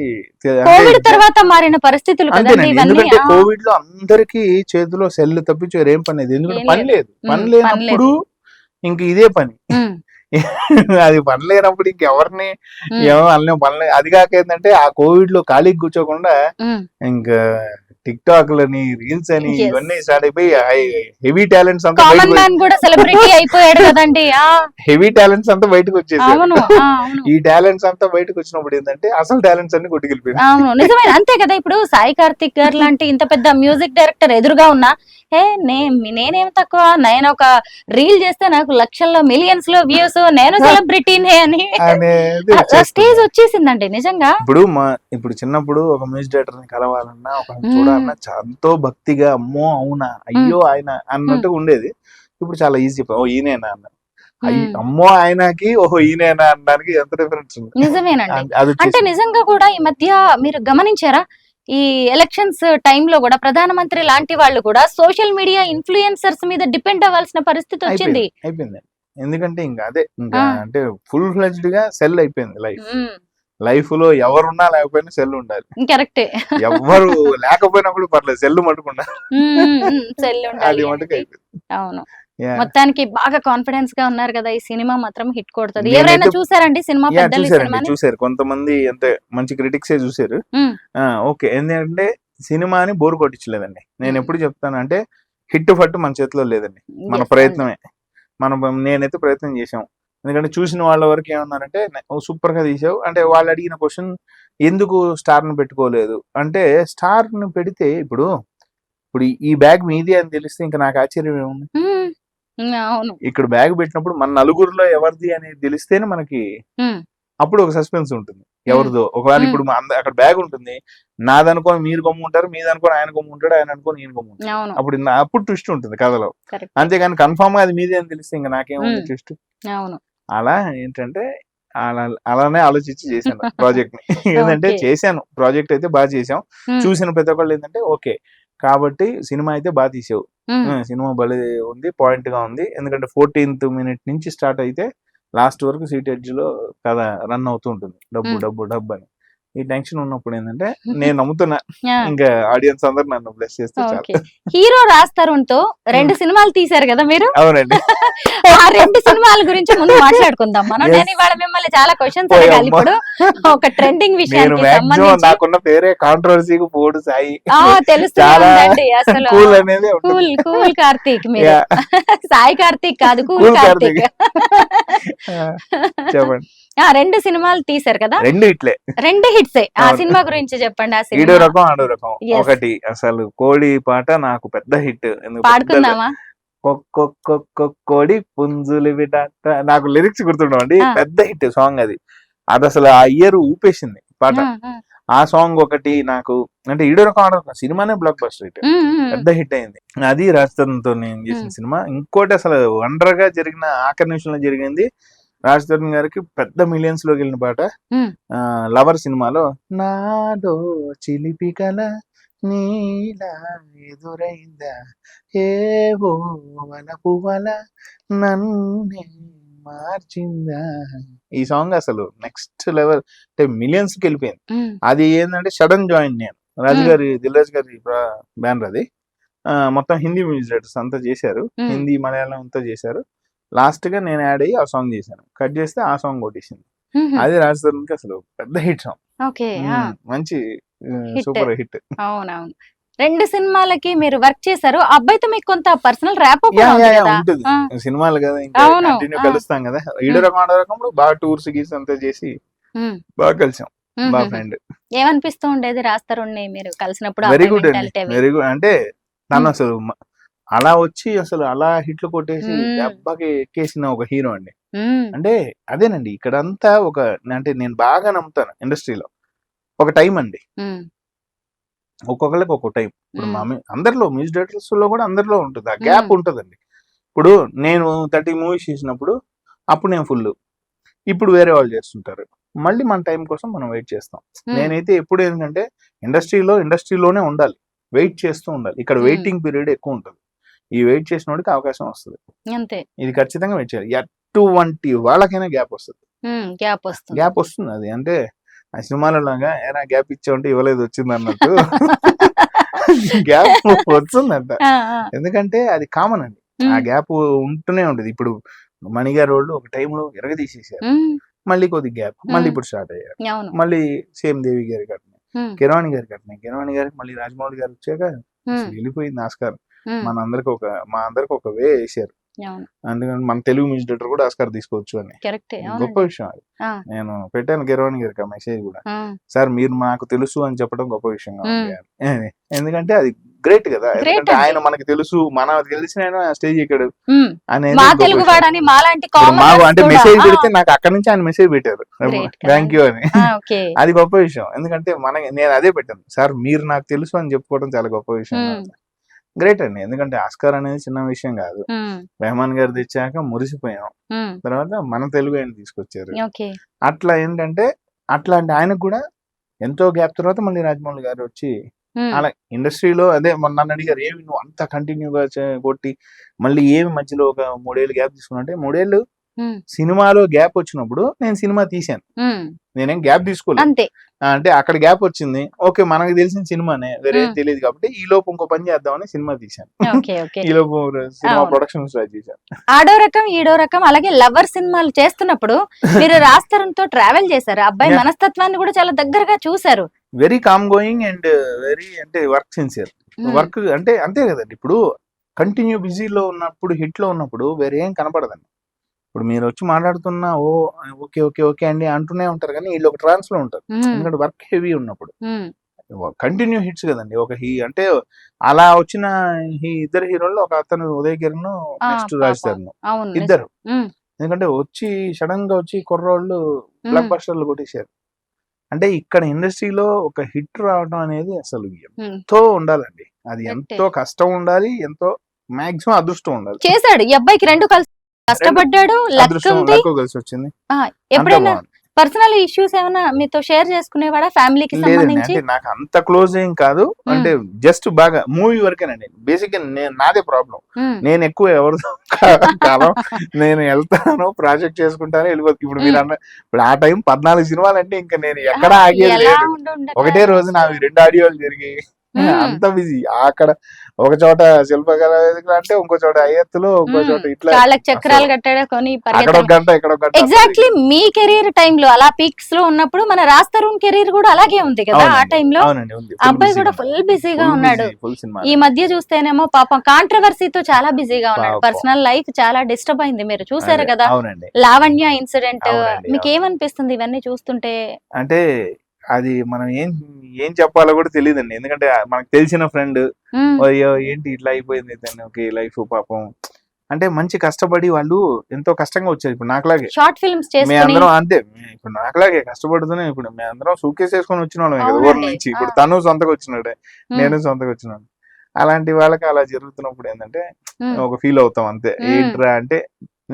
కోవిడ్ తర్వాత మారిన పరిస్థితులు కదండి అంతేనండి. ఇవన్నీ. ఎందుకంటే కోవిడ్ లో అందరికి చేతిలో సెల్ తప్పించి వేరేం పని లేదు. ఎందుకంటే ఏం పని లేదు. మ్మ్. పని పని లేనప్పుడు ఇంక ఇదే పని. మ్మ్. అది పని లేనప్పుడు ఇంకెవరిని మ్మ్. ఏమో అన్నీ పని. అది కాక ఏంటంటే ఆ కోవిడ్ లో ఖాళీకి కూర్చోకుండా మ్మ్. ఇంకా టిక్ టాక్ లని, రీల్స్ అని Yes. ఇవన్నీ స్టార్ట్ అయిపోయి హెవీ టాలెంట్స్ అంతా కామన్ బయటకు మ్యాన్ కూడా సెలబ్రిటీ అయిపోయాడు కదండి. హెవీ టాలెంట్స్ అంతా బయటకు వచ్చేసారు. అవును. అవును. ఈ టాలెంట్స్ అంతా బయటకు వచ్చినప్పుడు ఏంటంటే అసలు టాలెంట్స్ అన్ని కొట్టుకెళ్ళిపోయింది. అవును నిజమే. అంతే కదా. ఇప్పుడు సాయి కార్తిక్ గారు లాంటి ఇంత పెద్ద మ్యూజిక్ డైరెక్టర్ ఎదురుగా ఉన్నా నేనేం తక్కువ, నేను ఒక రీల్ చేస్తే నాకు లక్షల్లో మిలియన్స్ లో వ్యూస్, నేను సెలబ్రిటీనే అని అనేది స్టేజ్ వచ్చేసిందండి నిజంగా. ఇప్పుడు చిన్నప్పుడు ఒక మ్యూజిక్ డైరెక్టర్ ని కలవాలన్నా ఒక చూడాలన్నా ఎంతో భక్తిగా అమ్మో అవునా అయ్యో ఆయన అన్నట్టు ఉండేది. ఇప్పుడు చాలా ఈజీ. ఓ ఈయనేనా అన్న, అమ్మో ఆయనకి ఓహో ఈయనేనా అనడానికి ఎంత డిఫరెన్స్ ఉంది. నిజమేనండి. అది అంటే వచ్చేసింది. నిజంగా కూడా ఈ మధ్య మీరు గమనించారా, ఈ ఎలక్షన్స్ టైంలో కూడా ప్రధానమంత్రి లాంటి వాళ్ళు కూడా సోషల్ మీడియా ఇన్ఫ్లుయెన్సర్స్ మీద డిపెండ్ అవ్వాల్సిన పరిస్థితి వచ్చింది. అయిపోయింది. ఎందుకంటే ఇంకా అదే ఇంకా ఆ. అంటే ఫుల్ ఫ్లెజ్డ్ గా సెల్ అయిపోయింది లైఫ్. మ్మ్. లైఫ్ లో ఎవరున్నా లేకపోయినా సెల్ ఉండాలి. కరెక్టే. ఎవరు లేకపోయినప్పుడు పర్లేదు, సెల్ మట్టుకున్నా సెల్ అది ఉండాలి మటుకు అనేది. అయిపోయింది. అవును. Yeah. మొత్తానికి బాగా కాన్ఫిడెన్స్ గా ఉన్నారు కదా. ఈ సినిమా మాత్రం హిట్ కొడుతుంది. నేనైతే- ఎవరైనా చూసారండి సినిమా యా పెద్దలు ఈ చూసారండి, సినిమాని? చూసారు కొంతమంది. అంతే మంచి క్రిటిక్సే చూసారు. మ్మ్. ఓకే. ఎందుకంటే సినిమాని బోర్ కొట్టించలేదండి. నేను మ్మ్. ఎప్పుడు చెప్తాను అంటే హిట్ ఫట్ మన చేతిలో లేదండి, మన Yes, ప్రయత్నమే. నేనైతే ప్రయత్నం చేసాం. ఎందుకంటే చూసిన వాళ్ళ వరకు ఏమన్నారంటే సూపర్ గా తీసావు అంటే. వాళ్ళు అడిగిన క్వశ్చన్ ఎందుకు స్టార్ ను పెట్టుకోలేదు అంటే, స్టార్ ను పెడితే ఇప్పుడు ఈ బ్యాగ్ మీది అని తెలిస్తే ఇంకా నాకు ఆశ్చర్యం ఏముంది. మ్మ్. అవును. ఇక్కడ బ్యాగ్ పెట్టినప్పుడు మన నలుగురిలో ఎవరిది అనేది తెలిస్తేనే మనకి మ్మ్. అప్పుడు ఒక సస్పెన్స్ ఉంటుంది ఎవరిదో. ఒకవేళ మ్మ్. ఇప్పుడు అక్కడ బ్యాగ్ ఉంటుంది, నాదనుకోని మీరు గమ్ముంటారు, మీదనుకోని ఆయన గమ్ముంటాడు, ఆయన అనుకోని నేను గమ్ముంటాను. అవును. అప్పుడు ట్విస్ట్ ఉంటుంది కథలో. కరెక్ట్. అంతేగాని కన్ఫామ్ గా అది మీదే అని తెలిస్తే ఇంకా నాకేముంది మ్మ్. ట్విస్ట్. అవును. అలా ఏంటంటే అలానే ఆలోచించి చేశాను ప్రాజెక్ట్ ని. ఏంటంటే Okay. చేశాను ప్రాజెక్ట్ అయితే బాగా చేసాం. మ్మ్. చూసిన ప్రతి ఒక్కళ్ళు ఏంటంటే ఓకే కాబట్టి సినిమా అయితే బాగా తీసావు, మ్మ్. సినిమా భలే ఉంది, పాయింట్ గా ఉంది. ఎందుకంటే 14th minute నుంచి స్టార్ట్ అయితే లాస్ట్ వరకు సీట్ ఎడ్జ్ లో కథ రన్ అవుతూ ఉంటుంది, డబ్బు మ్మ్. డబ్బు డబ్బు అని. ఈ టెన్షన్ ఉన్నప్పుడు ఏంటంటే నేను నమ్ముతున్నా ఆ, ఇంకా ఆడియన్స్ అందరు నన్ను బ్లెస్ చేస్తే చాలు. ఓకే. హీరో రాజ్ తరుణ్ తో 2 సినిమాలు తీశారు కదా మీరు. అవునండి. ఆ 2 సినిమాల గురించి ముందు మాట్లాడుకుందాం మనం. Yes. నేను ఇవాళ మిమ్మల్ని చాలా క్వశ్చన్స్ ఓయ్ అడగాలి అమ్మా. ఇప్పుడు ఒక ట్రెండింగ్ నేను విషయానికి మాక్సిమం సంబంధించి. నాకున్న పేరే కాంట్రవర్సీకి పోడు సాయి. ఆ తెలుస్తూనే చాలా ఉందండి అసలు. కూల్ అనేది ఉంటుంది. కూల్ కార్తీక్ మీరు. Yeah. సాయి కార్తీక్ కాదు, కూల్ Cool కార్తీక్. చెప్పండి. 2 సినిమాలు తీశారు కదా, 2 ఇట్లే 2 హిట్సే. ఆ అవును. సినిమా గురించి చెప్పండి. ఆ ఈడో సినిమా రకం ఆడో రకం. Yes. ఒకటి అసలు కోడి పాట నాకు పెద్ద హిట్. పాడుకుందామా? కోడి పుంజులు విడాట నాకు లిరిక్స్ గుర్తుండవండి. ఆ. పెద్ద హిట్ సాంగ్ అది. అది అసలు ఆ ఇయర్ ఊపేసింది పాట. ఆ సాంగ్ ఒకటి నాకు అంటే ఈడో రకం ఆడో రకం సినిమానే బ్లాక్ బస్టర్ హిట్. పెద్ద హిట్ అయింది. అది రాజ్ తరుణ్ తో నేను చేసిన సినిమా. ఇంకోటి అసలు వండర్ గా జరిగిన ఆఖరి నిమిషంలో జరిగింది. రాజ్ తరుణ్ గారికి పెద్ద మిలియన్స్ లోకి వెళ్ళిన పాట లవర్ సినిమాలో నాలో చిలిపి కల నీలా ఎదురైందా ఏవో వల పువ్వల నన్నే మార్చిందా. ఈ సాంగ్ అసలు నెక్స్ట్ లెవెల్ అంటే మిలియన్స్ కి వెళ్ళిపోయింది. అది ఏంటంటే సడన్ జాయిన్ నేను రాజు గారి దిల్ రాజు గారి బ్యానర్ అది. మొత్తం హిందీ మ్యూజిక్ డైరెక్టర్స్ అంతా చేశారు. హిందీ మలయాళం అంతా చేశారు. లాస్ట్ గా నేను యాడ్ అయ్యి ఆ సాంగ్ చేశాను. కట్ చేస్తే ఆ సాంగ్ కొట్టేసింది. అది రాజ్ తరుణ్ కి అసలు పెద్ద హిట్ సాంగ్. ఓకే. మంచి Hit. Super hit. అవునవును. 2 సినిమాలకి మీరు వర్క్ చేశారు. ఆ అబ్బాయితో మీకు కొంత పర్సనల్ ర్యాప్ కూడా ఉంది కదా. ఉంటుంది ఆ. సినిమాలు కదా ఇంకా అవును. కంటిన్యూ ఆ. కలుస్తాం కదా. ఈడు రకం ఆడో రకంలో బాగా టూర్స్ గీస్ అంతా చేసి ఉమ్. బాగా కలిసాం. బాగా మ్మ్. ఫ్రెండ్. ఏమనిపిస్తూ ఉండేది రాజ్ తరుణ్ని మీరు కలిసినప్పుడు? వెరీ అబ్బాయి గుడ్ అండి. mentality అవి. వెరీ గుడ్ అంటే తను మ్మ్. అసలు అలా వచ్చి అసలు అలా హిట్లు కొట్టేసి మ్మ్. దెబ్బకి ఎక్కేసిన ఒక హీరో అండి. మ్మ్. అంటే అదేనండి ఇక్కడంతా ఒక అంటే నేను బాగా నమ్ముతాను ఇండస్ట్రీలో ఒక టైం అండి. మ్మ్. ఒక్కొక్కరికి ఒక్కొక్క టైం. ఇప్పుడు మ్మ్. అందరిలో మ్యూజిక్ డైరెక్టర్స్ లో కూడా అందరిలో ఉంటుంది ఆ గ్యాప్ ఉంటుందండి. ఇప్పుడు నేను 30 మూవీస్ చేసినప్పుడు అప్పుడు నేను ఫుల్, ఇప్పుడు వేరే వాళ్ళు చేస్తుంటారు. మళ్ళీ మన టైం కోసం మనం వెయిట్ చేస్తాం. మ్మ్. నేనైతే ఎప్పుడు ఏంటంటే ఇండస్ట్రీలోనే ఉండాలి, వెయిట్ చేస్తూ ఉండాలి. ఇక్కడ మ్మ్. వెయిటింగ్ పీరియడ్ ఎక్కువ ఉంటుంది. ఈ వెయిట్ చేసిన వాడికి అవకాశం వస్తుంది. అంతే. ఇది ఖచ్చితంగా వెయిట్ చేయాలి. ఎటువంటి వాళ్ళకైనా గ్యాప్ వస్తుంది. గ్యాప్ వస్తుంది. గ్యాప్ వస్తుంది. అది అంటే ఆ సినిమాలో లాగా ఏనా గ్యాప్ ఇచ్చావంటే ఇవ్వలేదు వచ్చింది అన్నట్టు గ్యాప్ వస్తుందంట. ఆ, ఆ. ఎందుకంటే అది కామన్ అండి. ఆ మ్మ్. గ్యాప్ ఉంటూనే ఉంటుంది. ఇప్పుడు మణిగారు వాళ్ళు ఒక టైంలో ఎరగదీసేసారు. మ్మ్. మళ్ళీ కొద్ది గ్యాప్, మళ్ళీ మ్మ్. ఇప్పుడు స్టార్ట్ అయ్యారు. అవును. మళ్ళీ సేమ్ దేవి గారి కట్టినాయి, మ్మ్. కిరవాణి గారి కట్టినాయి. కిరవాణి గారికి మళ్ళీ రాజమౌళి గారు వచ్చాక మ్మ్. అసలు వెళ్ళిపోయింది ఆస్కార్. మ్మ్. మా అందరికి ఒక వే వేసారు. అవును. అందుకని మన తెలుగు మ్యూజిక్ డైరెక్టర్ కూడా ఆస్కార్ తీసుకోవచ్చు అని. కరెక్టే. గొప్ప అవునండి. విషయం అది. ఆ, నేను పెట్టాను కిరవాణి గారికి ఆ మెసేజ్ కూడా. ఆ. సార్ మీరు నాకు తెలుసు అని చెప్పడం గొప్ప విషయంగా మ్మ్. ఉంది అని. ఎందుకంటే అది గ్రేట్ కదా. గ్రేట్ ఎందుకంటే అండి. ఆయన మనకి తెలుసు, మన తెలిసిన ఆయన స్టేజ్ ఎక్కాడు మ్మ్. అనేది మా గొప్ప తెలుగు విషయం. వాడని మాలాంటి ఇప్పుడు మాకు కామనర్స్ అంటే కూడా. మెసేజ్ ఆ, పెడితే నాకు అక్కడి నుంచి ఆయన మెసేజ్ పెట్టారు గ్రేట్ కదా. థ్యాంక్ యూ అని. ఓకే. అది గొప్ప విషయం. ఎందుకంటే నేను అదే పెట్టాను, సార్ మీరు నాకు తెలుసు అని చెప్పుకోవడం చాలా గొప్ప విషయం. మ్మ్. గ్రేట్ అండి. ఎందుకంటే ఆస్కార్ అనేది చిన్న విషయం కాదు. మ్మ్. రెహమాన్ గారు తెచ్చాక మురిసిపోయాం. మ్మ్. తర్వాత మన తెలుగు ఆయన తీసుకొచ్చారు. ఓకే. అట్లా ఏంటంటే అట్లాంటి ఆయనకు కూడా ఎంతో గ్యాప్ తర్వాత మళ్ళీ రాజమౌళి గారు వచ్చి మ్మ్. అలా ఇండస్ట్రీలో అదే మొన్న నన్ను అడిగారు ఏమి నువ్వు అంత కంటిన్యూగా కొట్టి మళ్ళీ ఏమి మధ్యలో ఒక 3 ఏళ్ళు గ్యాప్ తీసుకున్నా అంటే 3 ఏళ్ళు మ్మ్. సినిమాలో గ్యాప్ వచ్చినప్పుడు నేను సినిమా తీశాను. మ్మ్. నేనేం గ్యాప్ తీసుకోలేదు. అంతే. అంటే అక్కడ గ్యాప్ వచ్చింది, ఓకే మనకు తెలిసిన సినిమానే, వేరే ఏం మ్మ్. తెలియదు కాబట్టి ఈ లోపు ఇంకో పని చేద్దామని సినిమా తీశాను. ఓకే. ఓకే. ఈ లోపు సినిమా అవును. ప్రొడక్షన్ స్టార్ట్ చేశాను. ఆడో రకం ఈడో రకం అలాగే లవర్ సినిమాలు చేస్తున్నప్పుడు మీరు రాజ్ తరుణ్ తో ట్రావెల్ చేశారు. అబ్బాయి Yeah. మనస్తత్వాన్ని కూడా చాలా దగ్గరగా చూశారు. Very calm going and very అంటే వర్క్ సిన్సియర్. వర్క్ అంటే అంతే కదండి. ఇప్పుడు కంటిన్యూ బిజీలో ఉన్నప్పుడు హిట్ లో ఉన్నప్పుడు వేరే ఏం కనపడదండి. ఇప్పుడు మీరు వచ్చి మాట్లాడుతున్నా ఓకే ఓకే ఓకే అండి అంటూనే ఉంటారు, కానీ వీళ్ళు ఒక ట్రాన్స్ లో ఉంటారు. మ్మ్. ఎందుకంటే వర్క్ హెవీ ఉన్నప్పుడు మ్మ్. కంటిన్యూ హిట్స్ కదండి. ఒక అంటే అలా వచ్చిన ఇద్దరు హీరోల్లో ఒక అతను ఉదయ్ కిరణ్, ఆ, నెక్స్ట్ పాప. రాజ్ తరుణ్ అవును. నిజం. ఇద్దరు. మ్మ్. ఎందుకంటే వచ్చి సడన్ గా వచ్చి కుర్రోళ్ళు బ్లాక్ మ్మ్. బస్టర్లు కొట్టేశారు. అంటే ఇక్కడ ఇండస్ట్రీలో ఒక హిట్ రావడం అనేది అసలు మ్మ్. ఎంతో ఉండాలండి. అది కరెక్టే. ఎంతో కష్టం ఉండాలి, ఎంతో మాక్సిమం అదృష్టం ఉండాలి. చేశాడు ఈ అబ్బాయికి 2 కలిసి కష్టపడ్డాడు. లక్ అదృష్టం ఉంది. లక్ కలిసి వచ్చింది. ఆ, అంతా ఎప్పుడైనా బాగుంది. పర్సనల్ ఇష్యూస్ ఏమైనా మీతో షేర్ చేసుకునేవాడా ఫ్యామిలీకి లేదండి, సంబంధించి? అంటే నాకు అంత క్లోజ్ ఏం కాదు. అంటే జస్ట్ బాగా మూవీ వరకేనండి. బేసిక్ నాదే ప్రాబ్లం. ఉమ్, నేను ఎక్కువ ఎవరితో కాలం నేను వెళ్తాను, ప్రాజెక్ట్ చేసుకుంటాను, వెళ్ళిపోతాను. ఇప్పుడు మీరు అన్న ఇప్పుడు ఆ టైం 14 సినిమాలు అంటే ఇంకా నేను ఎక్కడ ఆగేది ఎలా లేదు. ఉండుండగా ఒకటే రోజు అసలు. నావి 2 ఆడియోలు జరిగాయి. అంత బిజీ. అక్కడ ఒక చోట శిల్పకళ వేదికలు అంటే, ఇంకో చోట అయ్యత్తులో, ఇంకో చోట ఇట్లా కాళ్ళకి చక్రాలు అసలు కట్టేకొని అక్కడ ఒక గంట, ఇక్కడ ఒక గంట. ఎగ్జాక్ట్లీ మీ కెరీర్ టైంలో అలా పీక్స్ లో ఉన్నప్పుడు మన రాజ్ తరుణ్ కెరీర్ కూడా అలాగే ఉంది కదా ఆ టైంలో. అవునండి, ఉంది. అబ్బాయి కూడా ఫుల్ బిజీగా ఉన్నాడు. Full cinema. ఈ మధ్య చూస్తేనేమో పాపం కాంట్రవర్సీతో చాలా బిజీగా ఉన్నాడు. పాపం. పర్సనల్ లైఫ్ చాలా డిస్టర్బ్ అయింది, మీరు చూసారు కదా అవునండి. లావణ్య ఇన్సిడెంట్. అవునండి, మీకు ఏమనిపిస్తుంది ఇవన్నీ చూస్తుంటే? అంటే అది మనం ఏం ఏం చెప్పాలో కూడా తెలియదండి. ఎందుకంటే మనకు తెలిసిన ఫ్రెండ్, ఉమ్, అయ్యో ఏంటి ఇట్లా అయిపోయింది తనకి లైఫ్ పాపం. అంటే మంచి కష్టపడి వాళ్ళు ఎంతో కష్టంగా వచ్చారు. ఇప్పుడు నాకులాగే షార్ట్ ఫిల్మ్స్ మేము చేసుకుని. అందరం అంతే. ఇప్పుడు నాకులాగే కష్టపడుతూనే ఇప్పుడు మేము అందరం సూట్కేస్ వేసుకొని వచ్చిన వాళ్ళమే కదా ఊరు అవునండి. నుంచి. ఇప్పుడు ఆ. తను సొంతగా వచ్చినాడే, ఉమ్, నేను సొంతగా వచ్చినాడు. అలాంటి వాళ్ళకి అలా జరుగుతున్నప్పుడు ఏంటంటే ఉమ్, ఒక ఫీల్ అవుతాం అంతే. ఉమ్, ఏంట్రా అంటే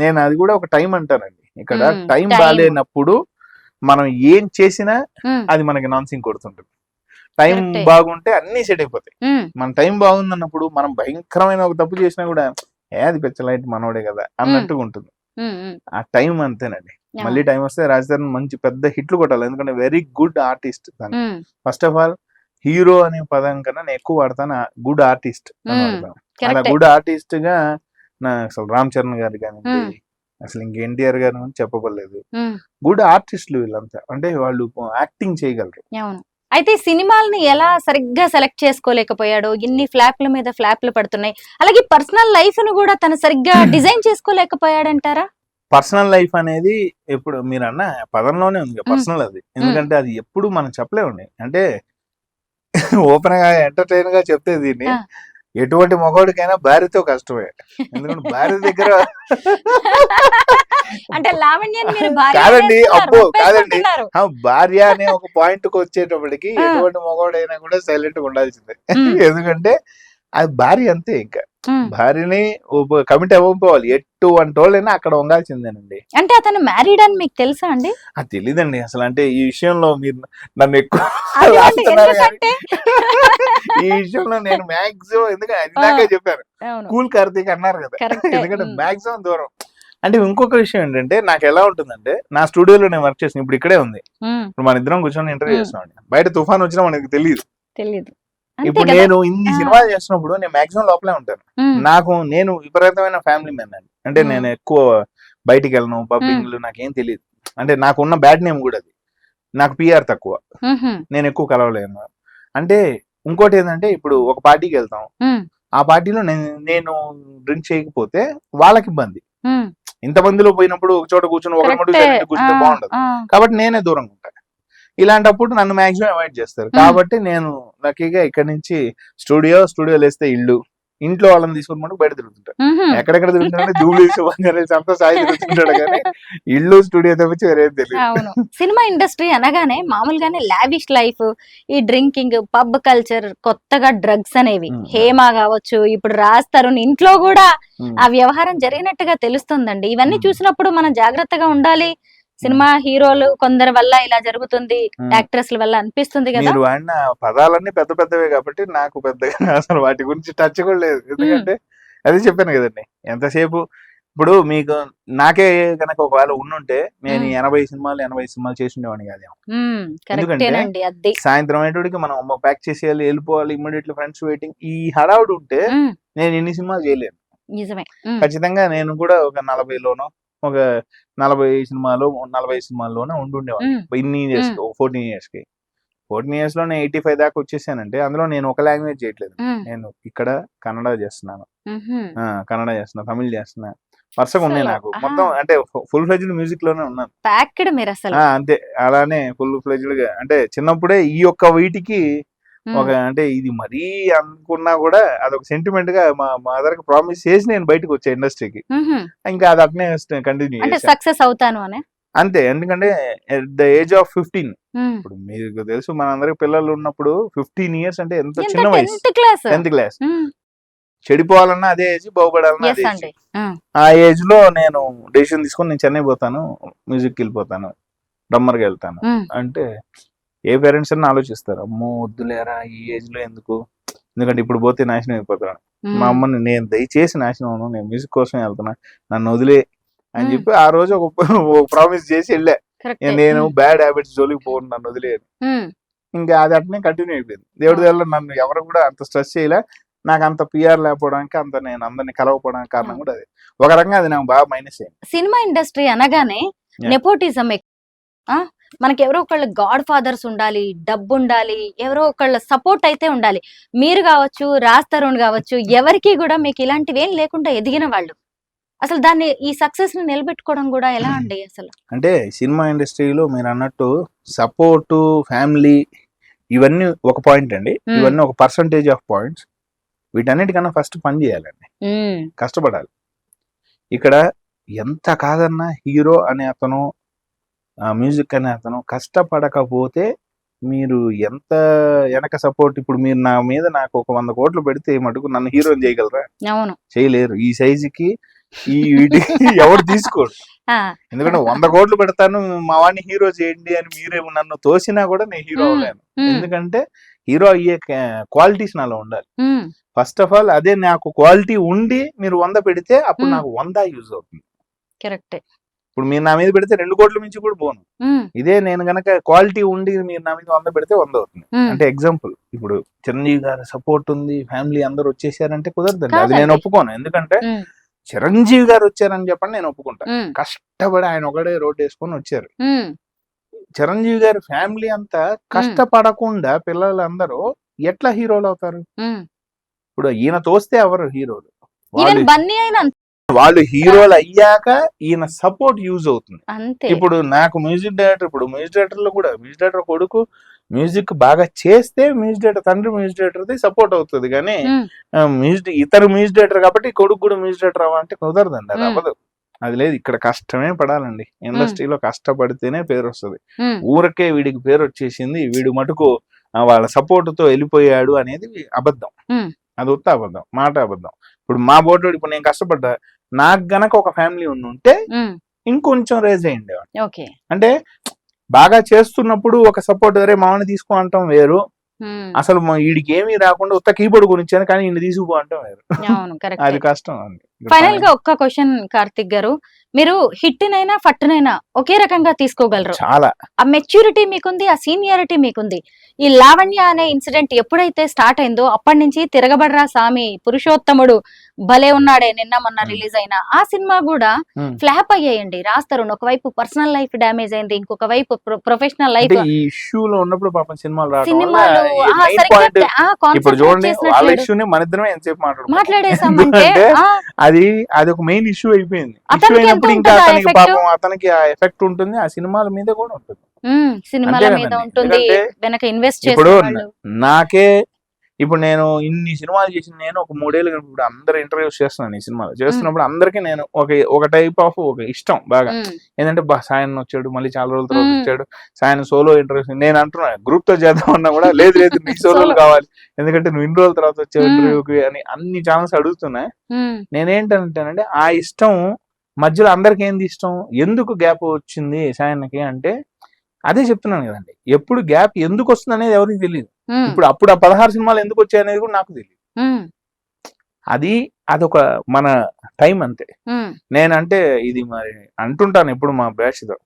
నేను అది కూడా ఒక టైం అంటానండి. ఇక్కడ ఉమ్, టైం time. బాగాలేనప్పుడు మనం ఏం చేసినా ఉమ్, అది మనకి నాన్సింగ్ కొడుతుంటుంది. టైం కరెక్టే. బాగుంటే అన్ని సెట్ అయిపోతాయి. ఉమ్, మన టైం బాగుందన్నప్పుడు మనం భయంకరమైన ఒక తప్పు చేసినా కూడా అది పెచ్చలైట్ మనోడే కదా అన్నట్టుగా ఉంటుంది. ఉమ్, ఉమ్, ఆ టైం అంతేనండి. అవును. మళ్ళీ టైం వస్తే రాజధాని మంచి పెద్ద హిట్లు కొట్టాలి. ఎందుకంటే వెరీ గుడ్ ఆర్టిస్ట్ తను. ఉమ్, ఫస్ట్ ఆఫ్ ఆల్ హీరో అనే పదం కన్నా నేను ఎక్కువ వాడతాను గుడ్ ఆర్టిస్ట్ అని ఉమ్, వాడతాను. అలా కరెక్టే. గుడ్ ఆర్టిస్ట్ గా నా అసలు రామ్ చరణ్ గారు కానివ్వండి, ఉమ్, అసలు ఇంక ఎన్టీఆర్ గారు చెప్పబడలేదు. ఉమ్, గుడ్ ఆర్టిస్టులు వీళ్ళంతా. అంటే వాళ్ళు యాక్టింగ్ చేయగలరు. అవును. అయితే సినిమాల్ని ఎలా సరిగ్గా సెలెక్ట్ చేసుకోలేకపోయాడు? ఇన్ని ఫ్లాప్ల మీద ఫ్లాప్లు పడుతున్నాయి. అలాగే పర్సనల్ లైఫ్ ను కూడా తను సరిగ్గా డిజైన్ చేసుకోలేకపోయాడంటారా? పర్సనల్ లైఫ్ అనేది ఎప్పుడు మీరు అన్న పదంలోనే ఉంది ఉమ్, పర్సనల్ అది. ఉమ్, ఎందుకంటే అది ఎప్పుడు మనం చెప్పలేమండి. అంటే ఓపెన్ గా ఎంటర్టైన్ గా చెప్తే దీన్ని ఆ. ఎటువంటి మగవాడికైనా భార్యతో కష్టమే. ఎందుకంటే భార్య దగ్గర అంటే లావణ్యని మీరు భార్య కాదండి, అనేస్తున్నారు, అబ్బో కాదండి. ఒప్పేసుకుంటున్నారు. భార్య అనే ఒక పాయింట్ కు వచ్చేటప్పటికి ఆ. ఎటువంటి మగవాడైనా కూడా సైలెంట్ గా ఉండాల్సిందే. ఉమ్, ఎందుకంటే అది భార్య అంతే. ఇంకా ఉమ్. భార్యని కమిట్ అవ్వకపోవాలి. ఎటువంటి వాళ్ళైనా అక్కడ ఉండాల్సిందేనండి. అంటే అతను మ్యారీడ్ అని మీకు తెలుసా అండి? అది తెలీదండి అసలు. అంటే ఈ విషయంలో మీరు నన్ను ఎక్కువ అదే అండి, రాస్తున్నారు కానీ ఎందుకంటే ఈ విషయంలో నేను మాక్సిమం, ఎందుకంటే ఆ, ఇందాకే చెప్పాను అవును, కూల్ కార్తీక్ అన్నారు కదా. కరెక్టే. ఎందుకంటే ఉమ్, మాక్సిమం దూరం. అంటే ఇంకొక విషయం ఏంటంటే నాకు ఎలా ఉంటుందంటే, నా స్టూడియోలో నేను వర్క్ చేసిన ఇప్పుడు ఇక్కడే ఉంది. ఉమ్, ఇప్పుడు మన ఇద్దరం కూర్చొని ఇంటర్వ్యూ ఉమ్, చేస్తున్నాం. బయట తుఫాన్ వచ్చినా మనకి తెలియదు. తెలీదు. అంతే ఇప్పుడు కదా. నేను ఇన్ని ఆ, సినిమాలు చేస్తున్నప్పుడు నేను మాక్సిమం లోపలే ఉంటాను. ఉమ్, నేను విపరీతమైన ఫ్యామిలీ మ్యాన్ అండి. అంటే ఉమ్, నేను ఎక్కువ బయటికి వెళ్ళను, ఉమ్, పబ్బింగ్లు నాకేం తెలియదు. అంటే నాకున్న బ్యాడ్ నేమ్ కూడా అది. నాకు పిఆర్ తక్కువ, ఉహుం, నేను ఎక్కువ కలవలేను. అంటే ఇంకోటి ఏంటంటే ఇప్పుడు ఒక పార్టీకి వెళ్తాం, ఉమ్, ఆ పార్టీలో నేను డ్రింక్ చేయకపోతే వాళ్ళకి ఇబ్బంది. ఉమ్, ఇంతమందిలో పోయినప్పుడు ఒక చోట కూర్చొని ఒకటి మటుకు కరెక్టే. సైలెంట్ ఆ, కూర్చుంటే బాగుండదు. ఆ, కాబట్టి నేనే దూరంగా ఉంటాను. ఇలాంటప్పుడు నన్ను మాక్సిమం అవాయిడ్ చేస్తారు. ఉమ్, కాబట్టి నేను లక్కీగా ఇక్కడ నుంచి స్టూడియో లేస్తే ఇంట్లో వాళ్ళని తీసుకుని మటుకు బయట తిరుగుతుంటాను. ఉహుం. ఎక్కడెక్కడ తిరుగుతుంటే జూబ్లీస్ అంతా సాయి తిరుగుతుంటాడు కానీ ఇల్లు స్టూడియో తప్పించి వేరేది తెలియదు. అవును. సినిమా ఇండస్ట్రీ అనగానే మామూలుగానే లావిష్ లైఫ్, ఈ డ్రింకింగ్, పబ్ కల్చర్, కొత్తగా డ్రగ్స్ అనేవి, ఉమ్, హేమ కావచ్చు, ఇప్పుడు రాజ్ తరుణ్ ఇంట్లో కూడా ఉమ్, ఆ వ్యవహారం జరిగినట్టుగా తెలుస్తుందండి. ఇవన్నీ ఉమ్, చూసినప్పుడు మనం జాగ్రత్తగా ఉండాలి. సినిమా హీరోలు కొందరి వల్ల ఇలా జరుగుతుంది, ఉమ్. యాక్ట్రెస్ల వల్ల అనిపిస్తుంది కదా. మీరు వాడిన పదాలన్నీ పెద్ద పెద్దవే కాబట్టి నాకు పెద్దగా అసలు వాటి గురించి టచ్ కూడా లేదు. ఉమ్, ఎందుకంటే అదే చెప్పాను కదండి, ఎంతసేపు ఇప్పుడు మీకు నాకే కనుక ఒకవేళ ఉండుంటే నేను ఉమ్, 80 సినిమాలు చేసి ఉండేవాడిని కాదేమో. ఉమ్, ఎందుకంటే కరెక్టేనండి అది. సాయంత్రం అయ్యేటోడికి మనం అమ్మ ప్యాక్ చేసేయాలి, వెళ్ళిపోవాలి, ఇమ్మీడియట్లీ ఫ్రెండ్స్ వెయిటింగ్, ఈ హడావుడి ఉంటే ఉమ్, నేను ఇన్ని సినిమాలు చేయలేను. నిజమే. ఉమ్, ఖచ్చితంగా నేను కూడా ఒక 40లోనో ఒక 40 సినిమాల్లోనే ఉండుండేవాడిని. ఉమ్, ఇన్ని ఇయర్స్ ఉమ్, కి 14 ఇయర్స్ కి 14 ఇయర్స్ లో నేను 85 దాకా వచ్చేసానంటే అందులో నేను ఒక లాంగ్వేజ్ చేయట్లేదు. ఉమ్, నేను ఇక్కడ కన్నడ చేస్తున్నాను, ఉహుం. కన్నడ చేస్తున్నా, తమిళ్ చేస్తున్నా, వరుసగా ఉన్నాయి అసలు నాకు. మొత్తం అంటే ఫుల్ ఫ్లెడ్జ్డ్ మ్యూజిక్ లోనే ఉన్నాను. ప్యాక్డ్ మీరు అసలు. అంతే. అలానే ఫుల్ ఫ్లెడ్జ్డ్ గా అంటే చిన్నప్పుడే ఈ యొక్క వీటికి ఒక ఉమ్, అంటే ఇది మరీ అనుకున్నా కూడా అదొక సెంటిమెంట్ గా మా మదర్ కి ప్రామిస్ చేసి నేను బయటకు వచ్చా ఇండస్ట్రీకి. ఉహుం. ఇంకా అది అట్నే కంటిన్యూ అంటే చేశాను. సక్సెస్ అవుతాను అనే. అంతే. ఎందుకంటే ఎట్ ద ఏజ్ ఆఫ్ 15 ఉమ్. ఇప్పుడు మీకు తెలుసు మనందరికి పిల్లలు ఉన్నప్పుడు 15 ఇయర్స్ అంటే ఎంత ఎంత చిన్న వయసు. 10th class. 10th class. చెడిపోవాలన్నా అదే ఏజ్, బాగుపడాలన్నా ఎస్ అదే ఏజ్. అండి. ఆ ఏజ్ లో నేను డెసిషన్ తీసుకొని నేను చెన్నై పోతాను, మ్యూజిక్ వెళ్ళిపోతాను. డ్రమ్మర్గా వెళ్తాను ఉమ్, అంటే ఏ పేరెంట్స్ అని ఆలోచిస్తారు, అమ్మో వద్దులేరా ఈ ఏజ్ లో ఎందుకు, ఎందుకంటే ఇప్పుడు పోతే నాశనం అయిపోతాను. మా ఉమ్, అమ్మని నేను దయచేసి నాశనం అవును, నేను మ్యూజిక్ కోసం వెళ్తున్నా, నన్ను వదిలే అని ఉమ్, చెప్పి ఆ రోజు ఒక ప్రామిస్ చేసి వెళ్ళా. కరెక్టే. నేను బ్యాడ్ హ్యాబిట్స్ జోలికి పోను, నన్ను వదిలే. ఉమ్, ఇంకా అది అట్నే కంటిన్యూ అయిపోయింది. దేవుడి వల్ల నన్ను ఎవరు కూడా అంత స్ట్రెస్ చేయలే. నాకు అంత పిఆర్ లేకపోవడానికి, అంత నేను అందరిని కలవకపోవడానికి కారణం కూడా అది. ఒక రకంగా అది నాకు బాగా మైనస్ అయింది. సినిమా ఇండస్ట్రీ అనగానే Yeah. నెపోటిజం మనకి ఎవరో ఒకళ్ళ గాడ్ ఫాదర్స్ ఉండాలి, డబ్బు ఉండాలి, ఎవరో ఒకళ్ళ సపోర్ట్ అయితే ఉండాలి. మీరు కావచ్చు, రాజ్ తరుణ్ కావచ్చు, ఎవరికి కూడా మీకు ఇలాంటివి ఏం లేకుండా ఎదిగిన వాళ్ళు. అసలు దాన్ని ఈ సక్సెస్ ని నిలబెట్టుకోవడం కూడా ఎలా అండి అసలు? అంటే సినిమా ఇండస్ట్రీలో మీరు అన్నట్టు సపోర్టు, ఫ్యామిలీ ఇవన్నీ ఒక పాయింట్ అండి. ఉమ్, ఇవన్నీ ఒక పర్సంటేజ్ ఆఫ్ పాయింట్స్. వీటన్నిటికన్నా ఫస్ట్ పని చేయాలండి, ఉమ్, కష్టపడాలి. ఇక్కడ ఎంత కాదన్నా హీరో అనే అతను, మ్యూజిక్ అనే అతను కష్టపడకపోతే మీరు ఎంత వెనక సపోర్ట్, ఇప్పుడు మీరు నా మీద నాకు ఒక 100 కోట్లు పెడితే మటుకు నన్ను హీరోని చేయగలరా? అవును. చేయలేరు. ఈ సైజుకి ఈ వీటి ఎవరు తీసుకోరు. ఆ, ఎందుకంటే 100 కోట్లు పెడతాను మా వాడిని హీరో చేయండి అని మీరే నన్ను తోసినా కూడా నేను హీరో ఉమ్, అవ్వలేను. ఉమ్, ఎందుకంటే హీరో అయ్యే క్వాలిటీస్ నాలో ఉండాలి. ఉమ్, ఫస్ట్ ఆఫ్ ఆల్ అదే నాకు క్వాలిటీ ఉండి మీరు 100 పెడితే అప్పుడు ఉమ్, నాకు 100 యూజ్ అవుతుంది. కరెక్టే. ఇప్పుడు మీరు నా మీద పెడితే 2 కోట్ల మించి కూడా పోను. ఉమ్, ఇదే నేను గనక క్వాలిటీ ఉండి మీరు నా మీద 100 పెడితే 100 అవుతుంది. ఉమ్, అంటే ఎగ్జాంపుల్, ఇప్పుడు చిరంజీవి గారి సపోర్ట్ ఉంది, ఫ్యామిలీ అందరూ వచ్చేసారంటే కుదరదండి. అది నేను కాదండి. ఒప్పుకోను. ఎందుకంటే ఉమ్, చిరంజీవి గారు వచ్చారని చెప్పండి నేను ఒప్పుకుంటా. ఉమ్, కష్టపడి ఆయన ఒకడే రోడ్ వేసుకొని వచ్చారు. ఉమ్, చిరంజీవి గారి ఫ్యామిలీ అంతా కష్టపడకుండా పిల్లలందరూ ఎట్లా హీరోలు అవుతారు? ఉమ్. ఇప్పుడు ఈయన తోస్తే ఎవరు హీరోలు? ఈవెన్ వాళ్ళు బన్నీ అయినా వాళ్ళు హీరోలు అయ్యాక ఈయన సపోర్ట్ యూజ్ అవుతుంది. అంతే. ఇప్పుడు నాకు మ్యూజిక్ డైరెక్టర్, ఇప్పుడు మ్యూజిక్ డైరెక్టర్ లో కూడా మ్యూజిక్ డైరెక్టర్ కొడుకు మ్యూజిక్ బాగా చేస్తే మ్యూజిక్ డైరెక్టర్ తండ్రి మ్యూజిక్ డైరెక్టర్ది సపోర్ట్ అవుతుంది. కానీ ఉమ్, మ్యూజిక్ ఇతరు మ్యూజిక్ డైరెక్టర్ కాబట్టి కొడుకు కూడా మ్యూజిక్ డైరెక్టర్ అవ్వాలంటే కుదరదండి. అది ఉమ్, అవ్వదు. అది లేదు. ఇక్కడ కష్టమే పడాలండి. ఇండస్ట్రీలో కష్టపడితేనే పేరు వస్తుంది. ఉమ్, ఊరికే వీడికి పేరు వచ్చేసింది, వీడు మటుకు వాళ్ళ సపోర్ట్ తో వెళ్ళిపోయాడు అనేది అబద్ధం. ఉమ్, అది ఉత్త అబద్ధం, మాట అబద్ధం. ఇప్పుడు మా బోర్డు ఇప్పుడు నేను కష్టపడ్డా, నాకు గనక ఒక ఫ్యామిలీ ఉంటే ఉమ్, ఇంకొంచెం రేజ్ అయ్యిండే. ఓకే. అంటే బాగా చేస్తున్నప్పుడు ఒక సపోర్ట్ అరే మామని తీసుకో అంటాం వేరు, ఉమ్, అసలు వీడికి ఏమీ రాకుండా ఉత్త కీబోర్డ్ గురించాను కానీ ఇన్ని తీసుకుపో అంటాం వేరు. అవును, కరెక్ట్. అది కష్టం అండి. ఫైనల్ గా ఒక్క క్వశ్చన్ కార్తిక్ గారు, మీరు హిట్ నైనా ఫట్టునైనా ఒకే రకంగా తీసుకోగలరు. చాలా ఆ మెచ్యూరిటీ మీకుంది, ఆ సీనియారిటీ మీకుంది. ఈ లావణ్య అనే ఇన్సిడెంట్ ఎప్పుడైతే స్టార్ట్ అయిందో అప్పటి నుంచి తిరగబడరా సామి, పురుషోత్తముడు, భలే ఉన్నాడే నిన్న మొన్న రిలీజ్ అయిన ఆ సినిమా కూడా ఫ్లాప్ అయ్యాయండి. రాజ్ తరుణ్ ఒకవైపు పర్సనల్ లైఫ్ డ్యామేజ్ అయింది, ఇంకొక వైపు ప్రొఫెషనల్ లైఫ్. ఈ ఇష్యూలో ఉన్నప్పుడు పాపం సినిమాలు రావడం సినిమాలు వల్ల ఈ main point, ఇప్పుడు చూడండి వాళ్ళ ఇష్యూని మన ఇద్దరమే ఎంతసేపు మాట్లాడేసామంటే అది ఒక మెయిన్ ఇష్యూ అయిపోయింది. ఇష్యూ అతనికి అయినప్పుడు ఎంత ఇంకా ఉంటుందా అతనికి effect? పాపం అతనికి ఆ ఎఫెక్ట్ ఉంటుంది, ఆ సినిమాల మీద కూడా ఉంటుంది. సినిమాల అంతే మీద కదండి. ఉంటుంది, ఎందుకంటే వెనక ఇన్వెస్ట్ ఇప్పుడు చేసిన వాళ్ళు. నాకే ఇప్పుడు నేను ఇన్ని సినిమాలు చేసిన, నేను ఒక 3 ఏళ్ళు ఇప్పుడు అందరు ఇంటర్వ్యూస్ చేస్తున్నాను. ఈ సినిమాలు చేస్తున్నప్పుడు అందరికీ నేను ఒక టైప్ ఆఫ్ ఒక ఇష్టం బాగా ఏంటంటే సాయన్ వచ్చాడు, మళ్ళీ చాలా రోజుల తర్వాత వచ్చాడు, సాయన్ సోలో ఇంటర్వ్యూస్. నేను అంటున్నా గ్రూప్ తో చేద్దాం అన్నా కూడా లేదు నీ సోలోలు కావాలి, ఎందుకంటే నువ్వు ఇన్ని రోజుల తర్వాత వచ్చావు ఇంటర్వ్యూకి అని అన్ని ఛానల్స్ అడుగుతున్నాయి. నేనేంటంటేనంటే ఆ ఇష్టం మధ్యలో అందరికి ఏంది ఇష్టం, ఎందుకు గ్యాప్ వచ్చింది సాయన్కి అంటే అదే చెప్తున్నాను కదండి. ఎప్పుడు గ్యాప్ ఎందుకు వస్తుంది అనేది ఎవరికి తెలియదు. ఇప్పుడు అప్పుడు ఆ 16 సినిమాలు ఎందుకు వచ్చాయి అనేది కూడా నాకు తెలియదు. అదొక మన టైం అంతే. నేనంటే ఇది మరి అంటుంటాను ఎప్పుడు మా బ్యాచ్ తో,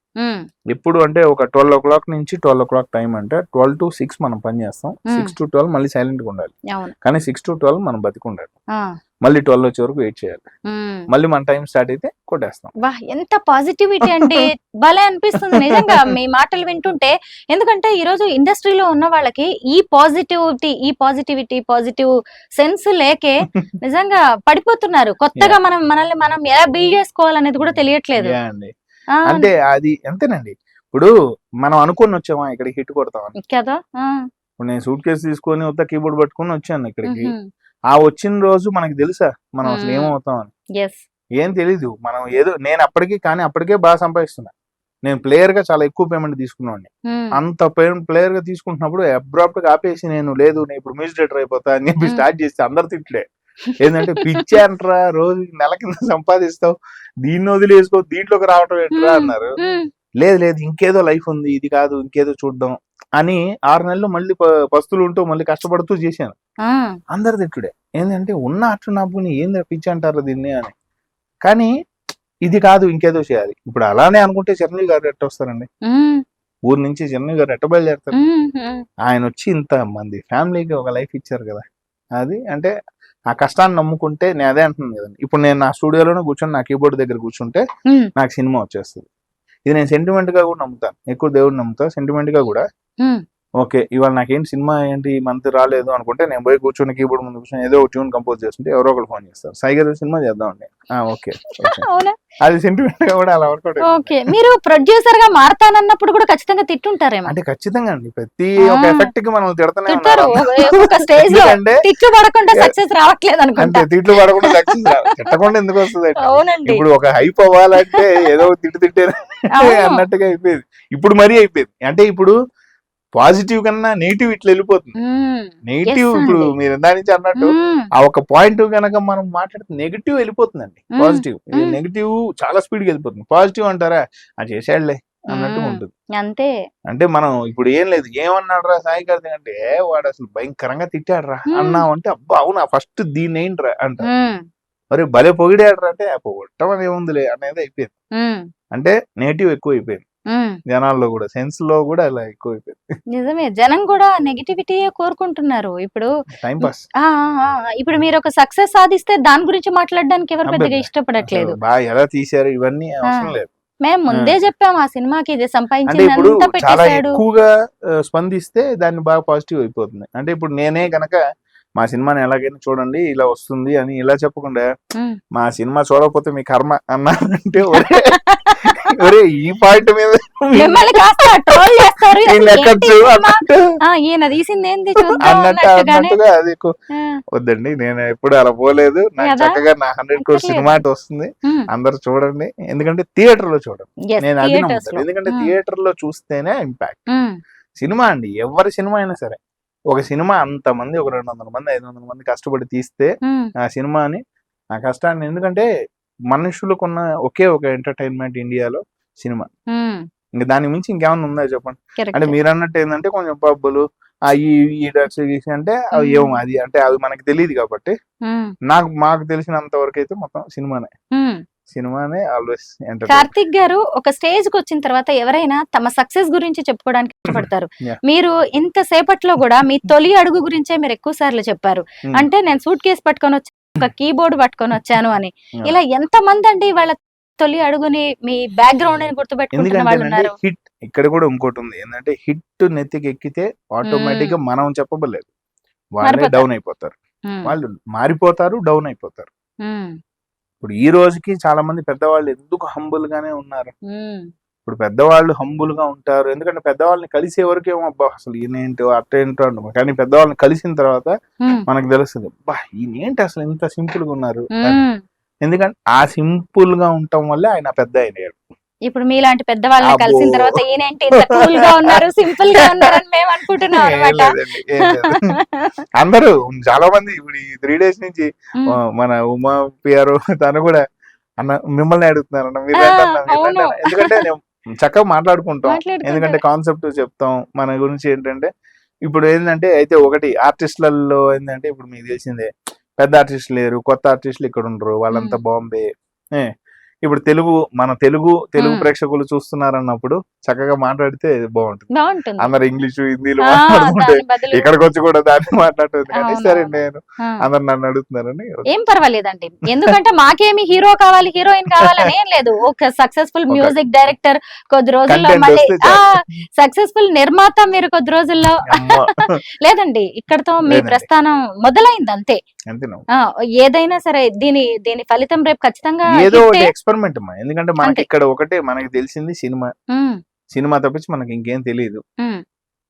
ఎప్పుడు అంటే ఒక 12 o'clock నుంచి 12 o'clock టైం అంటే 12 to 6 మనం పని చేస్తాం, 6 to 12 మళ్ళీ సైలెంట్ గా ఉండాలి. కానీ 6 to 12 మనం బతికుండాలి, మళ్ళీ 12 వచ్చే వరకు వెయిట్ చేయాలి, మళ్ళీ మన టైం స్టార్ట్ అయితే కొట్టేస్తాం. ఎంత పాజిటివిటీ అండి, భలే అనిపిస్తుంది నిజంగా మీ మాటలు వింటుంటే. ఎందుకంటే ఈ రోజు ఇండస్ట్రీలో ఉన్న వాళ్ళకి ఈ పాజిటివ్ సెన్స్ లేకే నిజంగా పడిపోతున్నారు. కొత్తగా మనల్ని మనం ఎలా బిల్డ్ చేసుకోవాలనేది కూడా తెలియట్లేదు అంటే అది ఎంతేనండి. ఇప్పుడు మనం అనుకుని వచ్చామా ఇక్కడ హిట్ కొడతామని కదా. ఇప్పుడు నేను సూట్ కేసు తీసుకొని ఉత్త కీబోర్డ్ పట్టుకొని వచ్చాను ఇక్కడికి. ఆ వచ్చిన రోజు మనకి తెలుసా మనం అసలు ఏమవుతామని? ఏం తెలీదు. మనం ఏదో నేను అప్పటికే బాగా సంపాదిస్తున్నా. నేను ప్లేయర్ గా చాలా ఎక్కువ పేమెంట్ తీసుకున్నాను. అంత ప్లేయర్ గా తీసుకుంటున్నప్పుడు అబ్రాప్ట్ గా ఆపేసి నేను ఇప్పుడు మ్యూజిక్ డైరెక్టర్ అయిపోతా అని చెప్పి స్టార్ట్ చేస్తే అందరు తిట్లే. ఏంటంటే పిచ్చి అంటారా, రోజు నెల కింద సంపాదిస్తావు, దీన్ని వదిలేసుకో, దీంట్లోకి రావటం ఏంట్రా అన్నారు. లేదు లేదు ఇంకేదో లైఫ్ ఉంది, ఇది కాదు ఇంకేదో చూద్దాం అని 6 నెలలు మళ్ళీ పస్తులు ఉంటూ మళ్ళీ కష్టపడుతూ చేశాను. ఆ, అందరు తిట్టుడే ఏంటంటే ఉన్న అట్లు నవ్వుని ఏంది పిచ్చి అంటారు దీన్ని అని. కానీ ఇది కాదు ఇంకేదో చేయాలి. ఇప్పుడు అలానే అనుకుంటే చిరంజీవి గారు ఎట్ట వస్తారండి? ఉమ్, ఊరు నుంచి చిరంజీవి గారు ఎట్ట బయలుదేరుతారు? ఉమ్, ఉమ్, ఆయన వచ్చి ఇంత మంది ఫ్యామిలీకి ఒక లైఫ్ ఇచ్చారు కదా. అది అంటే ఆ కష్టాన్ని నమ్ముకుంటే నేను అదే అంటున్నాను కదండి. ఇప్పుడు నేను నా స్టూడియోలోనే కూర్చొని నా కీబోర్డ్ దగ్గర కూర్చుంటే ఉమ్, నాకు సినిమా వచ్చేస్తుంది. ఇది నేను సెంటిమెంట్ గా కూడా నమ్ముతాను, ఎక్కువ దేవుడిని నమ్ముతా, సెంటిమెంట్ గా కూడా. ఉమ్. ఓకే ఇవాళ నాకేంటి సినిమా ఏంటి ఈ మంత్ రాలేదు అనుకుంటే నేను పోయి కూర్చొని కీబోర్డ్ ముందు కూర్చొని ఏదో ఒక ట్యూన్ కంపోజ్ చేస్తుంటే ఎవరో ఒకరు ఫోన్ చేస్తారు, సైగర్ సినిమా చేద్దామండి. ఓకే ఓకే అవునా? అది సెంటిమెంట్ గా కూడా అలా వర్కౌట్ ఓకే, మీరు ప్రొడ్యూసర్ గా మారతానన్నప్పుడు కూడా ఖచ్చితంగా తిట్టుంటారేమో. అంటే ఖచ్చితంగా అండి ప్రతి ఆ. ఒక ఎఫెక్ట్ కి మనం తిడతానే తిట్టారు ఉన్నాం. ఒక స్టేజ్ లో ఎందుకంటే తిట్లు పడకుండా సక్సెస్ రావట్లేదు అంతే అనుకుంటా. తిట్లు పడకుండా సక్సెస్ తిట్టకుండా ఎందుకు వస్తుంది అంటే అవునండి. ఇప్పుడు ఒక హైప్ అవ్వాలంటే ఏదో ఒక తిట్టు తిట్టే అవును. అన్నట్టుగా అయిపోయింది. ఇప్పుడు మరీ అయిపోయింది. అంటే ఇప్పుడు పాజిటివ్ కన్నా నెగిటివ్ ఇట్లా వెళ్ళిపోతుంది. ఉమ్, నెగిటివ్ yes ఇప్పుడు అండి. మీరు ఇందా నుంచి అన్నట్టు ఉమ్, ఆ ఒక పాయింట్ కనుక మనం మాట్లాడితే నెగిటివ్ వెళ్ళిపోతుందండి. ఉమ్, పాజిటివ్ ఉమ్, నెగిటివ్ చాలా స్పీడ్ గా వెళ్ళిపోతుంది. పాజిటివ్ అంటారా అది చేసాడులే అన్నట్టుగా ఉమ్, ఉంటుంది. అంతే. అంటే మనం ఇప్పుడు ఏం లేదు ఏమన్నాడు రా సాయి కార్తిక్ అంటే వాడు అసలు భయంకరంగా తిట్టాడు రా ఉమ్, అన్నావు అంటే అబ్బా అవునా ఫస్ట్ దీన్ని ఏంట్రా అంటారు. ఉమ్, మరి భలే పొగిడాడు రా అంటే పొగట్టం అని ఏముందిలే అనేది అయిపోయింది. ఉమ్, అంటే నెగిటివ్ ఎక్కువ అయిపోయింది ఉమ్. జనాల్లో కూడా, సెన్స్ లో కూడా అలా ఎక్కువ అయిపోయింది. నిజమే, జనం కూడా నెగిటివిటీయే కోరుకుంటున్నారు ఇప్పుడు. Time pass. ఇప్పుడు మీరు ఒక సక్సెస్ సాధిస్తే దాని గురించి మాట్లాడడానికి ఎవరు పెద్దగా అసలు ఇష్టపడట్లేదు. బాగా ఎలా తీశారు ఇవన్నీ ఆ, అవసరం లేదు. మేము ముందే చెప్పాము ఆ సినిమాకి ఇది అంటే సంపాదించింది ఇప్పుడు అంతా చాలా పెట్టేశాడు. ఎక్కువగా స్పందిస్తే దాన్ని బాగా పాజిటివ్ అయిపోతుంది. అంటే ఇప్పుడు నేనే గనక మా సినిమాని ఎలాగైనా చూడండి ఇలా వస్తుంది అని ఇలా చెప్పకుండా ఉమ్. మా సినిమా చూడకపోతే మీ కర్మ అన్నానంటే ఒరే ఒరే ఈ పాయింట్ మీద మిమ్మల్ని కాస్త ట్రోల్ చేస్తారు. అసలు వీళ్ళు ఏంటి ఎక్కచ్చు ఈ సినిమా? అన్నట్టు ఈయన తీసింది ఏంది చూద్దాం అన్నట్టు అన్నట్టుగానే. అన్నట్టుగా అది ఆ, వద్దండి. నేను ఎప్పుడు అలా పోలేదు. నాకు కదా, చక్కగా నా 100 crores అక్కర్లేదు. సినిమా వస్తుంది, ఉమ్, అందరు చూడండి. ఎందుకంటే థియేటర్ లో చూడండి, yes, నేను అది థియేటర్స్ నమ్ముతాను. లో. ఎందుకంటే ఉమ్, థియేటర్ లో చూస్తేనే ఇంపాక్ట్. ఉమ్, సినిమా అండి ఎవరి సినిమా అయినా సరే, ఒక సినిమా అంతమంది ఒక 200 మంది 500 మంది కష్టపడి తీస్తే ఉమ్, ఆ సినిమాని ఆ కష్టాన్ని, ఎందుకంటే మనుషులకున్న ఒకే ఒక ఎంటర్టైన్మెంట్ ఇండియాలో సినిమా. ఉమ్, ఇంకా దానికి మించి ఇంకేమన్నా ఉందా చెప్పండి? అంటే కరెక్ట్. మీరు అన్నట్టు ఏంటంటే కొంచెం పబ్బులు ఈ డ్రగ్స్ అంటే అవి ఏమో అది అంటే అవి మనకి తెలియదు కాబట్టి ఉమ్, మాకు తెలిసినంత వరకు అయితే మొత్తం సినిమానే. ఉమ్. సినిమానే ఆల్వేస్ ఎంటర్టైన్. కార్తిక్ గారు ఒక స్టేజ్ కి వచ్చిన తర్వాత ఎవరైనా తమ సక్సెస్ గురించి చెప్పుకోవడానికి ఇష్టపడతారు. Yeah. మీరు ఇంత సేపట్లో కూడా మీ తొలి అడుగు గురించే మీరు ఎక్కువ సార్లు చెప్పారు. Hmm. అంటే నేను సూట్ కేసు పట్టుకొని వచ్చాను, ఒక కీబోర్డ్ పట్టుకొని వచ్చాను అని. Yeah. ఇలా ఎంత మంది అండి వాళ్ళ తొలి అడుగుని మీ బ్యాక్గ్రౌండ్ అని గుర్తుపెట్టుకుంటున్న వాళ్ళు ఎందుకంటే ఉన్నారు. హిట్ ఇక్కడ కూడా ఇంకోటి ఉంది ఏంటంటే హిట్ నెత్తికి ఎక్కితే ఆటోమేటిక్ గా మనం చెప్పబలేదు, వాళ్ళే మారిపోతారు. డౌన్ అయిపోతారు. ఉమ్, వాళ్ళు మారిపోతారు, డౌన్ అయిపోతారు. ఉమ్, ఇప్పుడు ఈ రోజుకి చాలా మంది పెద్దవాళ్ళు ఎందుకు హంబుల్ గానే ఉన్నారు? ఉమ్, ఇప్పుడు పెద్దవాళ్ళు హంబుల్ గా ఉంటారు ఎందుకంటే పెద్దవాళ్ళని కలిసే వరకు ఏమో అబ్బా అసలు ఈయనేంటో అట్టేంటో అంటాం, కానీ పెద్దవాళ్ళని కలిసిన తర్వాత ఉమ్, మనకు తెలుస్తుంది అబ్బా ఈయనేంటి అసలు ఇంత సింపుల్ గా ఉన్నారు అని. ఉమ్. ఎందుకంటే ఆ సింపుల్ గా ఉండటం వల్లే ఆయన పెద్ద అయినాడు. ఇప్పుడు మీలాంటి పెద్ద వాళ్ళని అబ్బో. కలిసిన తర్వాత ఈయనేంటి ఇంత కూల్ గా ఉన్నారు, సింపుల్ గా ఉన్నారు అని మేము అనుకుంటున్నాం ఏం అనమాట. లేదండి, ఏం లేదు. అందరూ చాలా మంది ఇప్పుడు ఈ 3 days నుంచి మన ఉమా పిఆర్ తను కూడా అన్న మిమ్మల్ని అడుగుతున్నారన్న మీరేంటన్నా అవును. మీరేంటన్నా, ఎందుకంటే నేను చక్కగా మాట్లాడుకుంటాం, ఎందుకంటే మాట్లాడుకుంటారు. కాన్సెప్ట్ చెప్తాం మన గురించి. ఏంటంటే ఇప్పుడు ఏంటంటే అయితే ఒకటి ఆర్టిస్టులలో ఏంటంటే ఇప్పుడు మీకు తెలిసిందే పెద్ద ఆర్టిస్టులు లేరు, కొత్త ఆర్టిస్టులు ఇక్కడ ఉండరు, వాళ్ళంతా బాంబే. ఇప్పుడు మన తెలుగు ప్రేక్షకులు చూస్తున్నారు అన్నప్పుడు చక్కగా మాట్లాడితే బాగుంటుంది. బాగుంటుంది. అందరు ఇంగ్లీషు హిందీలో ఆ, మాట్లాడుతుంటే దాని బదులు ఇక్కడికి వచ్చి కూడా దాన్ని మాట్లాడుతుంది. కానీ అవును, సరే అవును. నేను ఆ, అందరు నన్ను అడుగుతున్నారని ఏం పర్వాలేదండి. ఎందుకంటే మాకేమి హీరో కావాలి, హీరోయిన్ కావాలని ఏం లేదు. ఒక సక్సెస్ఫుల్ ఒక మ్యూజిక్ డైరెక్టర్ కొద్ది రోజుల్లో, కంటెంట్ మళ్ళీ వస్తే చాలు. సక్సెస్ఫుల్ నిర్మాత మీరు కొద్ది రోజుల్లో. అమ్మ లేదండి, ఇక్కడతో మీ లేదండి. ప్రస్థానం మొదలైంది అంతే. అంతేనా? ఏదైనా సరే దీని ఫలితం రేపు ఖచ్చితంగా ఏదో హిట్టే. ఒకటి ఎక్స్పెరిమెంట్ అమ్మా, ఎందుకంటే మనకి అంతే. ఇక్కడ ఒకటే మనకి తెలిసింది సినిమా. ఉమ్, సినిమా తప్పించి మనకి ఇంకేం తెలియదు. ఉమ్,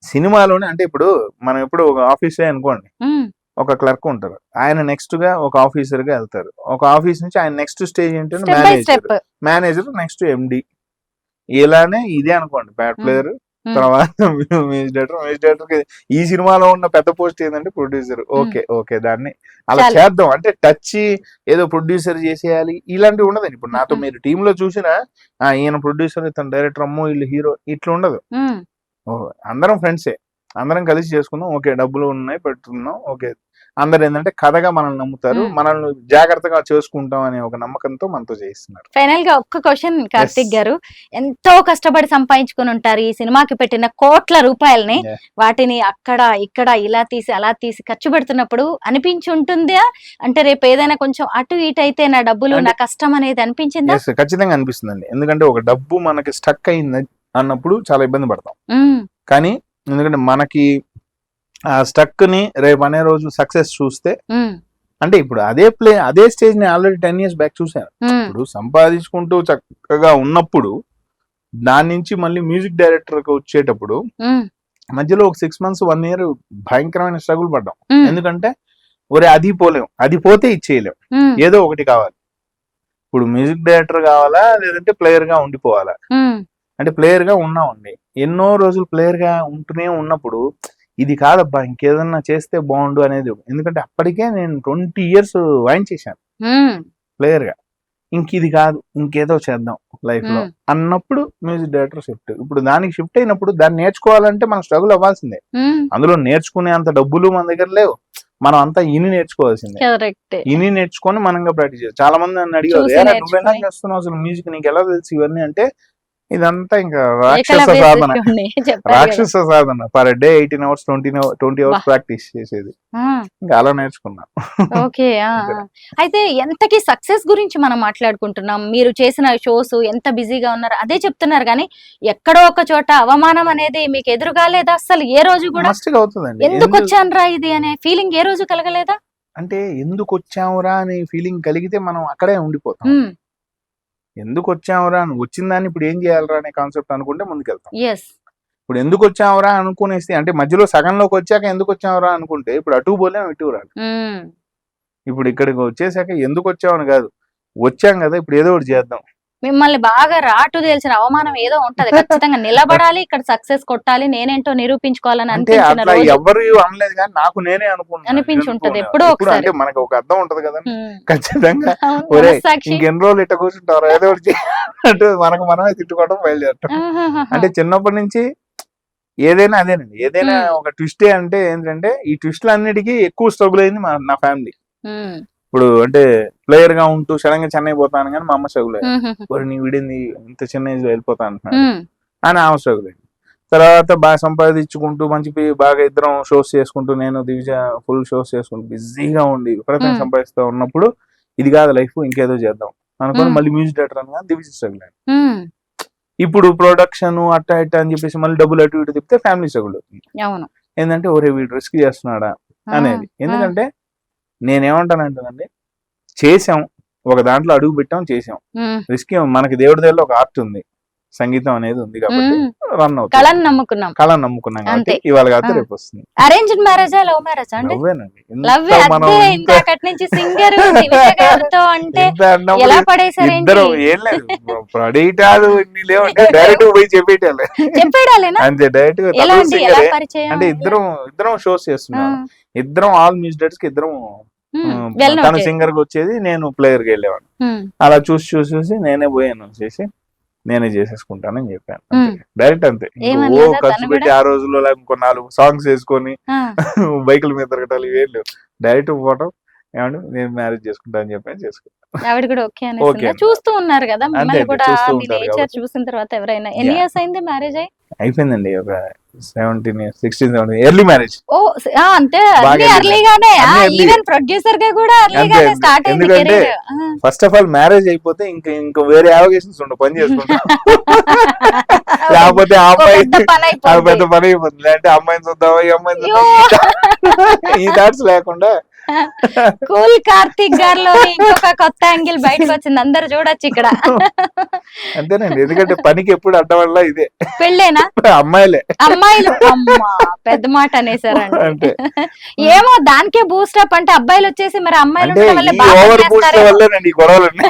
సినిమాలోనే అంటే ఇప్పుడు మనం ఎప్పుడు ఒక ఆఫీసే అనుకోండి, ఉమ్, ఒక క్లర్క్ ఉంటారు, ఆయన నెక్స్ట్ గా ఒక ఆఫీసర్ గా వెళ్తారు, ఒక ఆఫీస్ నుంచి ఆయన నెక్స్ట్ స్టేజ్ ఏంటంటే step by manager, step. Manager next MD. ఇలానే ఇదే అనుకోండి బ్యాట్ ప్లేయర్, తర్వాత మ్యూజిక్ డైరెక్టర్ ఈ సినిమాలో ఉన్న పెద్ద పోస్ట్ ఏంటంటే ప్రొడ్యూసర్. ఓకే దాన్ని అలా చేద్దాం అంటే టచ్ ఏదో ప్రొడ్యూసర్ చేసేయాలి ఇలాంటివి ఉండదండి. ఇప్పుడు నాతో మీరు టీమ్ లో చూసినా ఈయన ప్రొడ్యూసర్ ఇతను డైరెక్టర్ అమ్మో వీళ్ళు హీరో ఇట్లా ఉండదు. అందరం ఫ్రెండ్సే, అందరం కలిసి చేసుకుందాం. ఓకే డబ్బులు ఉన్నాయి పెట్టుకుందాం. ఓకే అందరు ఏంటంటే కథగా మనల్ని నమ్ముతారు, మనల్ని జాగ్రత్తగా చేసుకుంటాం అనే ఒక నమ్మకంతో మనతో చేయిస్తున్నారు. ఫైనల్ గా ఒక్క క్వశ్చన్ కార్తిక్ గారు, ఎంతో కష్టపడి సంపాదించుకుని ఉంటారు ఈ సినిమాకి పెట్టిన కోట్ల రూపాయలని, వాటిని అక్కడ ఇక్కడ ఇలా తీసి అలా తీసి ఖర్చు పెడుతున్నప్పుడు అనిపించి ఉంటుందా అంటే రేపు ఏదైనా కొంచెం అటు ఇటు అయితే నా డబ్బులు నా కష్టం అనేది అనిపించిందా? ఖచ్చితంగా అనిపిస్తుందండి. ఎందుకంటే ఒక డబ్బు మనకి స్టక్ అయింది అన్నప్పుడు చాలా ఇబ్బంది పడతాం. కానీ ఎందుకంటే మనకి ఆ స్టక్ ని రేపు అనే రోజు సక్సెస్ చూస్తే అంటే ఇప్పుడు అదే స్టేజ్ ని ఆల్రెడీ 10 years బ్యాక్ చూసాను. ఇప్పుడు సంపాదించుకుంటూ చక్కగా ఉన్నప్పుడు దాని నుంచి మళ్ళీ మ్యూజిక్ డైరెక్టర్ కి వచ్చేటప్పుడు మధ్యలో ఒక 6 months 1 year భయంకరమైన స్ట్రగుల్ పడ్డాం. ఎందుకంటే అది పోలేం, అది పోతే ఇచ్చేయలేం, ఏదో ఒకటి కావాలి. ఇప్పుడు మ్యూజిక్ డైరెక్టర్ కావాలా లేదంటే ప్లేయర్ గా ఉండిపోవాలా? అంటే ప్లేయర్ గా ఉన్నామండి, ఎన్నో రోజులు ప్లేయర్ గా ఉంటూనే ఉన్నప్పుడు ఇది కాదబ్బా ఇంకేదన్నా చేస్తే బాగుండు అనేది. ఎందుకంటే అప్పటికే నేను 20 years వాయించేశాను ప్లేయర్ గా, ఇది కాదు ఇంకేదో చేద్దాం లైఫ్ లో అన్నప్పుడు మ్యూజిక్ డైరెక్టర్ షిఫ్ట్. ఇప్పుడు దానికి షిఫ్ట్ అయినప్పుడు దాన్ని నేర్చుకోవాలంటే మనం స్ట్రగుల్ అవ్వాల్సిందే. అందులో నేర్చుకునే అంత డబ్బులు మన దగ్గర లేవు, మనం అంతా నేర్చుకోవాల్సిందే. నేర్చుకొని మనంగా ప్రాక్టీస్ చేయాలి. చాలా మంది నన్ను అడిగారు నువ్వెలా చేస్తున్నావు అసలు మ్యూజిక్, నీకు ఎలా తెలుసు ఇవన్నీ అంటే ఇదంతా ఇంకా రాక్షస సాధన per day 18 hours 20 hours practice చేసేది. ఇంకా అలా నేర్చుకున్నా. ఓకే అయితే ఎంతకి సక్సెస్ గురించి మనం మాట్లాడుకుంటున్నాం, మీరు చేసిన షోస్ ఎంత బిజీగా ఉన్నారు అదే చెప్తున్నారు, కానీ ఎక్కడో ఒక చోట అవమానం అనేది మీకు ఎదురుగా లేదా? అసలు ఏ రోజు కూడా ఎందుకు వచ్చానురా ఇది అనే ఫీలింగ్ ఏ రోజు కలగలేదా? అంటే ఎందుకు వచ్చామురా అనే ఫీలింగ్ కలిగితే మనం అక్కడే ఉండిపోతాం. ఎందుకు వచ్చావురా వచ్చిన దాన్ని ఇప్పుడు ఏం చేయాలరా అనే కాన్సెప్ట్ అనుకుంటే ముందుకెళ్తాం. ఇప్పుడు ఎందుకు వచ్చావురా అనుకునేసి అంటే మధ్యలో సగంలోకి వచ్చాక ఎందుకు వచ్చావురా అనుకుంటే ఇప్పుడు అటు పోలేం ఇటు రాదు. ఇప్పుడు ఇక్కడికి వచ్చేసాక ఎందుకు వచ్చావని కాదు, వచ్చాం కదా ఇప్పుడు ఏదో ఒకటి చేద్దాం. మిమ్మల్ని బాగా రాటు తెలిసిన అవమానం ఏదో ఉంటది, ఖచ్చితంగా నిలబడాలి, ఇక్కడ సక్సెస్ కొట్టాలి, నేనేంటో నిరూపించుకోవాలని అనిపించిన ఎవరు అనలేదు కానీ నాకు నేనే అనిపించి ఉంటది ఎప్పుడో ఒకసారి. అంటే మనకు ఒక అర్థం ఉంటది కదా ఖచ్చితంగా, ఇంకెన్ని రోజులు ఇట్లా కూర్చుంటారు ఏదో ఒకటి అంటే మనకు మనమే తిట్టుకోవడం బయలుదేరటం. అంటే చిన్నప్పటి నుంచి ఏదైనా అదేనండి, ఏదైనా ఒక ట్విస్టే అంటే ఏంటంటే ఈ ట్విస్ట్లు అన్నిటికీ ఎక్కువ స్ట్రగుల్ అయింది నా ఫ్యామిలీ. ఇప్పుడు అంటే ప్లేయర్ గా ఉంటూ సడన్ గా చెన్నై పోతాను కానీ మా అమ్మ స్ట్రగుల్ అయ్యింది, నీ వీడింది ఇంత చిన్న ఏజ్ లో వెళ్ళిపోతా అంటున్నాడు అని ఆమె స్ట్రగుల్ అయ్యింది. తర్వాత బాగా సంపాదించుకుంటూ మంచి బాగా ఇద్దరం షోస్ చేసుకుంటూ, నేను దివిజ ఫుల్ షోస్ చేసుకుంటూ బిజీగా ఉండి విపరీతంగా సంపాదిస్తూ ఉన్నప్పుడు ఇది కాదు లైఫ్ ఇంకేదో చేద్దాం అనుకుని మళ్ళీ మ్యూజిక్ డైరెక్టర్ అనగా దివిజ స్ట్రగుల్ అయ్యింది. ఇప్పుడు ప్రొడక్షన్ అట్టా ఇట్టా అని చెప్పేసి మళ్ళీ డబ్బులు అటు ఇటు తిప్పితే ఫ్యామిలీ స్ట్రగుల్ అవుతుంది. ఏంటంటే ఒరే వీడు రిస్క్ చేస్తున్నాడా అనేది. ఎందుకంటే నేనేమంటానంటేనండి, చేసాం ఒక దాంట్లో అడుగు పెట్టాం చేసాం, రిస్క్ మనకి దేవుడి దగ్గర ఒక ఆర్ట్ ఉంది, సంగీతం అనేది ఉంది కాబట్టి రన్ అవుతుంది, కళను నమ్ముకున్నాం కాబట్టి ఇవాళ కాదు రేపు వస్తుంది. అరేంజ్డ్ మ్యారేజా లవ్ మ్యారేజా అండి? ఇద్దరం ఏం లేదు పడేటాలు ఇన్ని లేవంటే డైరెక్ట్ పోయి చెప్పేటాలే అంతే. డైరెక్ట్ అంటే ఇద్దరం షోస్ చేస్తున్నాం, ఇద్దరం ఆల్ మ్యూజిక్ డైరెక్టర్స్ కి ఇద్దరం, తన సింగర్ కి వచ్చేది నేను ప్లేయర్ కి వెళ్ళేవాడిని. అలా చూసి నేనే పోయాను చేసి నేనే చేసేసుకుంటానని చెప్పాను డైరెక్ట్ అంతే. ఓ ఖర్చు పెట్టి ఆ రోజుల్లో ఇంకో 4 songs వేసుకొని బైకుల మీద తిరగటాలు ఇవేం లేవు, డైరెక్ట్ పోవటం ఏమంటే నేను మ్యారేజ్ చేసుకుంటా అని చెప్పి చేసుకుంటాను. చూస్తూ ఉన్నారు కదా మిమ్మల్ని కూడా, మీ నేచర్ చూసిన తర్వాత ఎవరైనా ఎన్ని ఇయర్స్ అయింది మ్యారేజ్ అయ్యి? అయిపోయిందండి ఒక 17 years 16 17 ఎర్లీ మ్యారేజ్. ఓ అంతే ఎర్లీగానే, ఈవెన్ ప్రొడ్యూసర్ గా కూడా ఎర్లీగానే స్టార్ట్ అయింది career. First of all marriage అయిపోతే ఇంకా వేరే అవకాశాలు ఉండవు, పని చేసుకుంటా. లేకపోతే ఆ అమ్మాయి పెద్ద పని అయిపోతుంది, అంటే అమ్మాయిని చూద్దామా ఈ అమ్మాయిని ఈ థాట్స్ లేకుండా కూల్ కార్తిక్ గారిలో ఇంకొక కొత్త యాంగిల్ బయటకు వచ్చింది, అందరు చూడొచ్చు ఇక్కడ. అంతేనండి, ఎందుకంటే పనికి ఎప్పుడు అడ్డం వల్ల ఇదే పెళ్ళేనా అమ్మాయిలు అమ్మా పెద్ద మాట అనేసారంటే. ఏమో దానికే బూస్ట్ అప్ అంటే అబ్బాయిలు వచ్చేసి మరి అమ్మాయిలు ఓవర్ బూస్ట్ వల్లేనండి ఈ గొడవలన్నీ.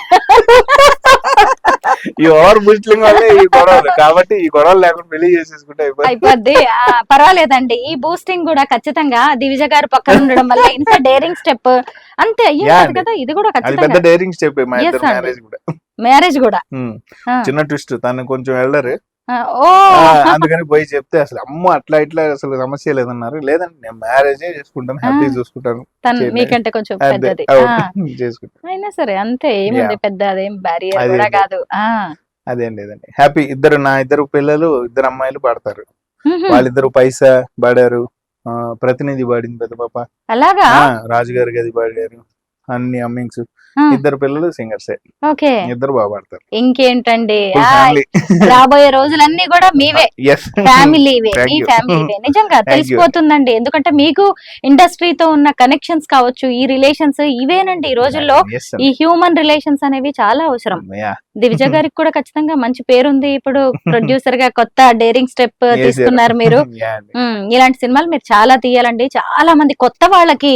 ఈ ఓవర్ బూస్టింగ్ వల్ల ఈ గొడవలు, కాబట్టి ఈ గొడవలు లేకుండా పెళ్లి చేసేసుకుంటే అయిపోయింది. అయిపోద్ది. పర్వాలేదండి, ఈ బూస్టింగ్ కూడా ఖచ్చితంగా దివిజ గారు పక్కన ఉండడం వల్ల ఇంత డేరింగ్ స్టెప్ అంతే అయ్యే Yeah కాదు అండి. కదా, ఇది కూడా అది పెద్ద ఖచ్చితంగా డేరింగ్ స్టెప్ మా Yes ఇద్దరు అండి. మ్యారేజ్ కూడా. మ్యారేజ్ కూడా. ఆ, చిన్న ట్విస్ట్, తను కొంచెం వెళ్ళరు, ఓ అందుకని పోయి చెప్తే అసలు అమ్మ అట్లా ఇట్లా అసలు సమస్య లేదన్నారు. లేదండి నేను మ్యారేజే చేసుకుంటాను, హ్యాపీ చూసుకుంటాను, తను చేయలేదు. మీకంటే కొంచెం అదే పెద్దది. చేసుకుంటాను. అయినా సరే అంతే, ఏముంది, పెద్ద అదేం బ్యారియర్ అదే కూడా అదే. కాదు. అదేం లేదండి, హ్యాపీ. నా ఇద్దరు పిల్లలు, ఇద్దరు అమ్మాయిలు పాడతారు. మ్హూ. వాళ్ళిద్దరు పైసా పాడారు, ప్రతినిధి పాడింది పెద్ద పాప, అలాగా. రాజుగారి గది పాడారు, అన్ని అమ్మింగ్స్. ఆ, ఇద్దరు పిల్లలు సింగర్సే, ఓకే, ఇద్దరు బాగా పాడతారు. ఇంకేంటండి. ఫ్యామిలీ. రాబోయే రోజులన్నీ కూడా మీవే, ఎస్, ఫ్యామిలీవే, Thank మీ you. ఫ్యామిలీవే. నిజంగా Thank you. తెలిసిపోతుందండి, ఎందుకంటే మీకు ఇండస్ట్రీతో ఉన్న కనెక్షన్స్ కావచ్చు, ఈ రిలేషన్స్ ఇవేనండి ఈ రోజుల్లో. ఈ హ్యూమన్ రిలేషన్స్ అనేవి చాలా అవసరం. దివిజ గారికి కూడా ఖచ్చితంగా మంచి పేరుంది. ఇప్పుడు ప్రొడ్యూసర్ గా కొత్త డేరింగ్ స్టెప్ తీసుకున్నారు మీరు. ఇలాంటి సినిమాలు మీరు చాలా తీయాలండి. చాలా మంది కొత్త వాళ్ళకి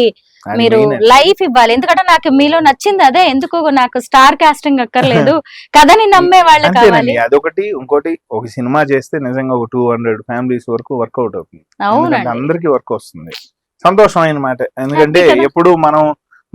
మీరు లైఫ్ ఇవ్వాలి. ఎందుకంటే నాకు మీలో నచ్చింది అదే, ఎందుకు నాకు స్టార్ కాస్టింగ్ అక్కర్లేదు, కథని నమ్మే వాళ్ళు కావాలి. అదొకటి. ఇంకోటి, ఒక సినిమా చేస్తే నిజంగా ఒక 200 ఫ్యామిలీస్ వరకు వర్కౌట్ అవుతుంది. అవునండి. అందరికి వర్క్ వస్తుంది, సంతోషమైన మాట. ఎందుకంటే Happy కదా. ఎప్పుడు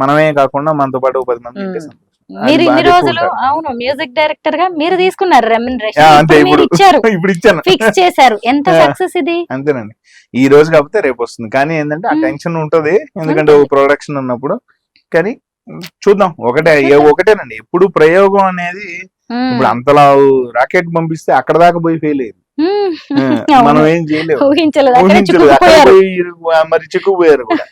మనమే కాకుండా మనతో పాటు 10 మంది ఉంటే సంతోషం. మీరు అది ఇన్ని బాగా ఎక్కువ రోజులు ఉంటారు. అవును మ్యూజిక్ డైరెక్టర్ గా మీరు తీసుకున్నారు అంతే. రెమ్యునరేషన్, ఇప్పుడు ఇచ్చారు, ఇప్పుడు ఇచ్చాను, ఫిక్స్ చేశారు. ఎంత సక్సెస్ ఇది. అంతేనండి. ఈ రోజు కాకపోతే రేపు వస్తుంది, కానీ ఏంటంటే ఆ టెన్షన్ ఉంటది, ఎందుకంటే ఒక ప్రొడక్షన్ ఉన్నప్పుడు. కానీ చూద్దాం. ఒకటేనండి, ఎప్పుడు ప్రయోగం అనేది. ఇప్పుడు అంతలా రాకెట్ పంపిస్తే అక్కడ దాకా పోయి ఫెయిల్ అయింది, మనం ఏం చేయలేము. ఊహించలేదు, అక్కడే ఊహించలేదు, అక్కడ చిక్కుకుపోయారు. పోయి మరి చిక్కుపోయారు కూడా.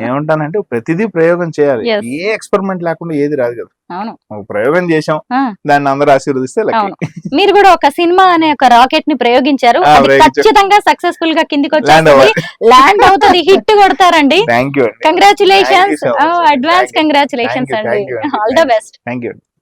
ఏమంటానంటే ప్రతిదీ ప్రయోగం చేయాలి. Yes. ఏ ఎక్స్పెరిమెంట్ లేకుండా ఏది రాదు కదా. అవును. ఒక ప్రయోగం చేసాం, ఆ. దాన్ని అందరూ ఆశీర్వదిస్తే లక్కీ. అవును. మీరు కూడా ఒక సినిమా అనే ఒక రాకెట్ ని ప్రయోగించారు, అది ప్రయోగించాం. ఖచ్చితంగా సక్సెస్ఫుల్ గా కిందికి Land వచ్చేస్తుంది, ల్యాండ్ అవుతుంది, హిట్ కొడతారండి. థ్యాంక్ యూ అండి. Congratulations, Thank you so much. Advance Thank you. Congratulations Thank you, అండి. thank you అండి. All the best. Thank you.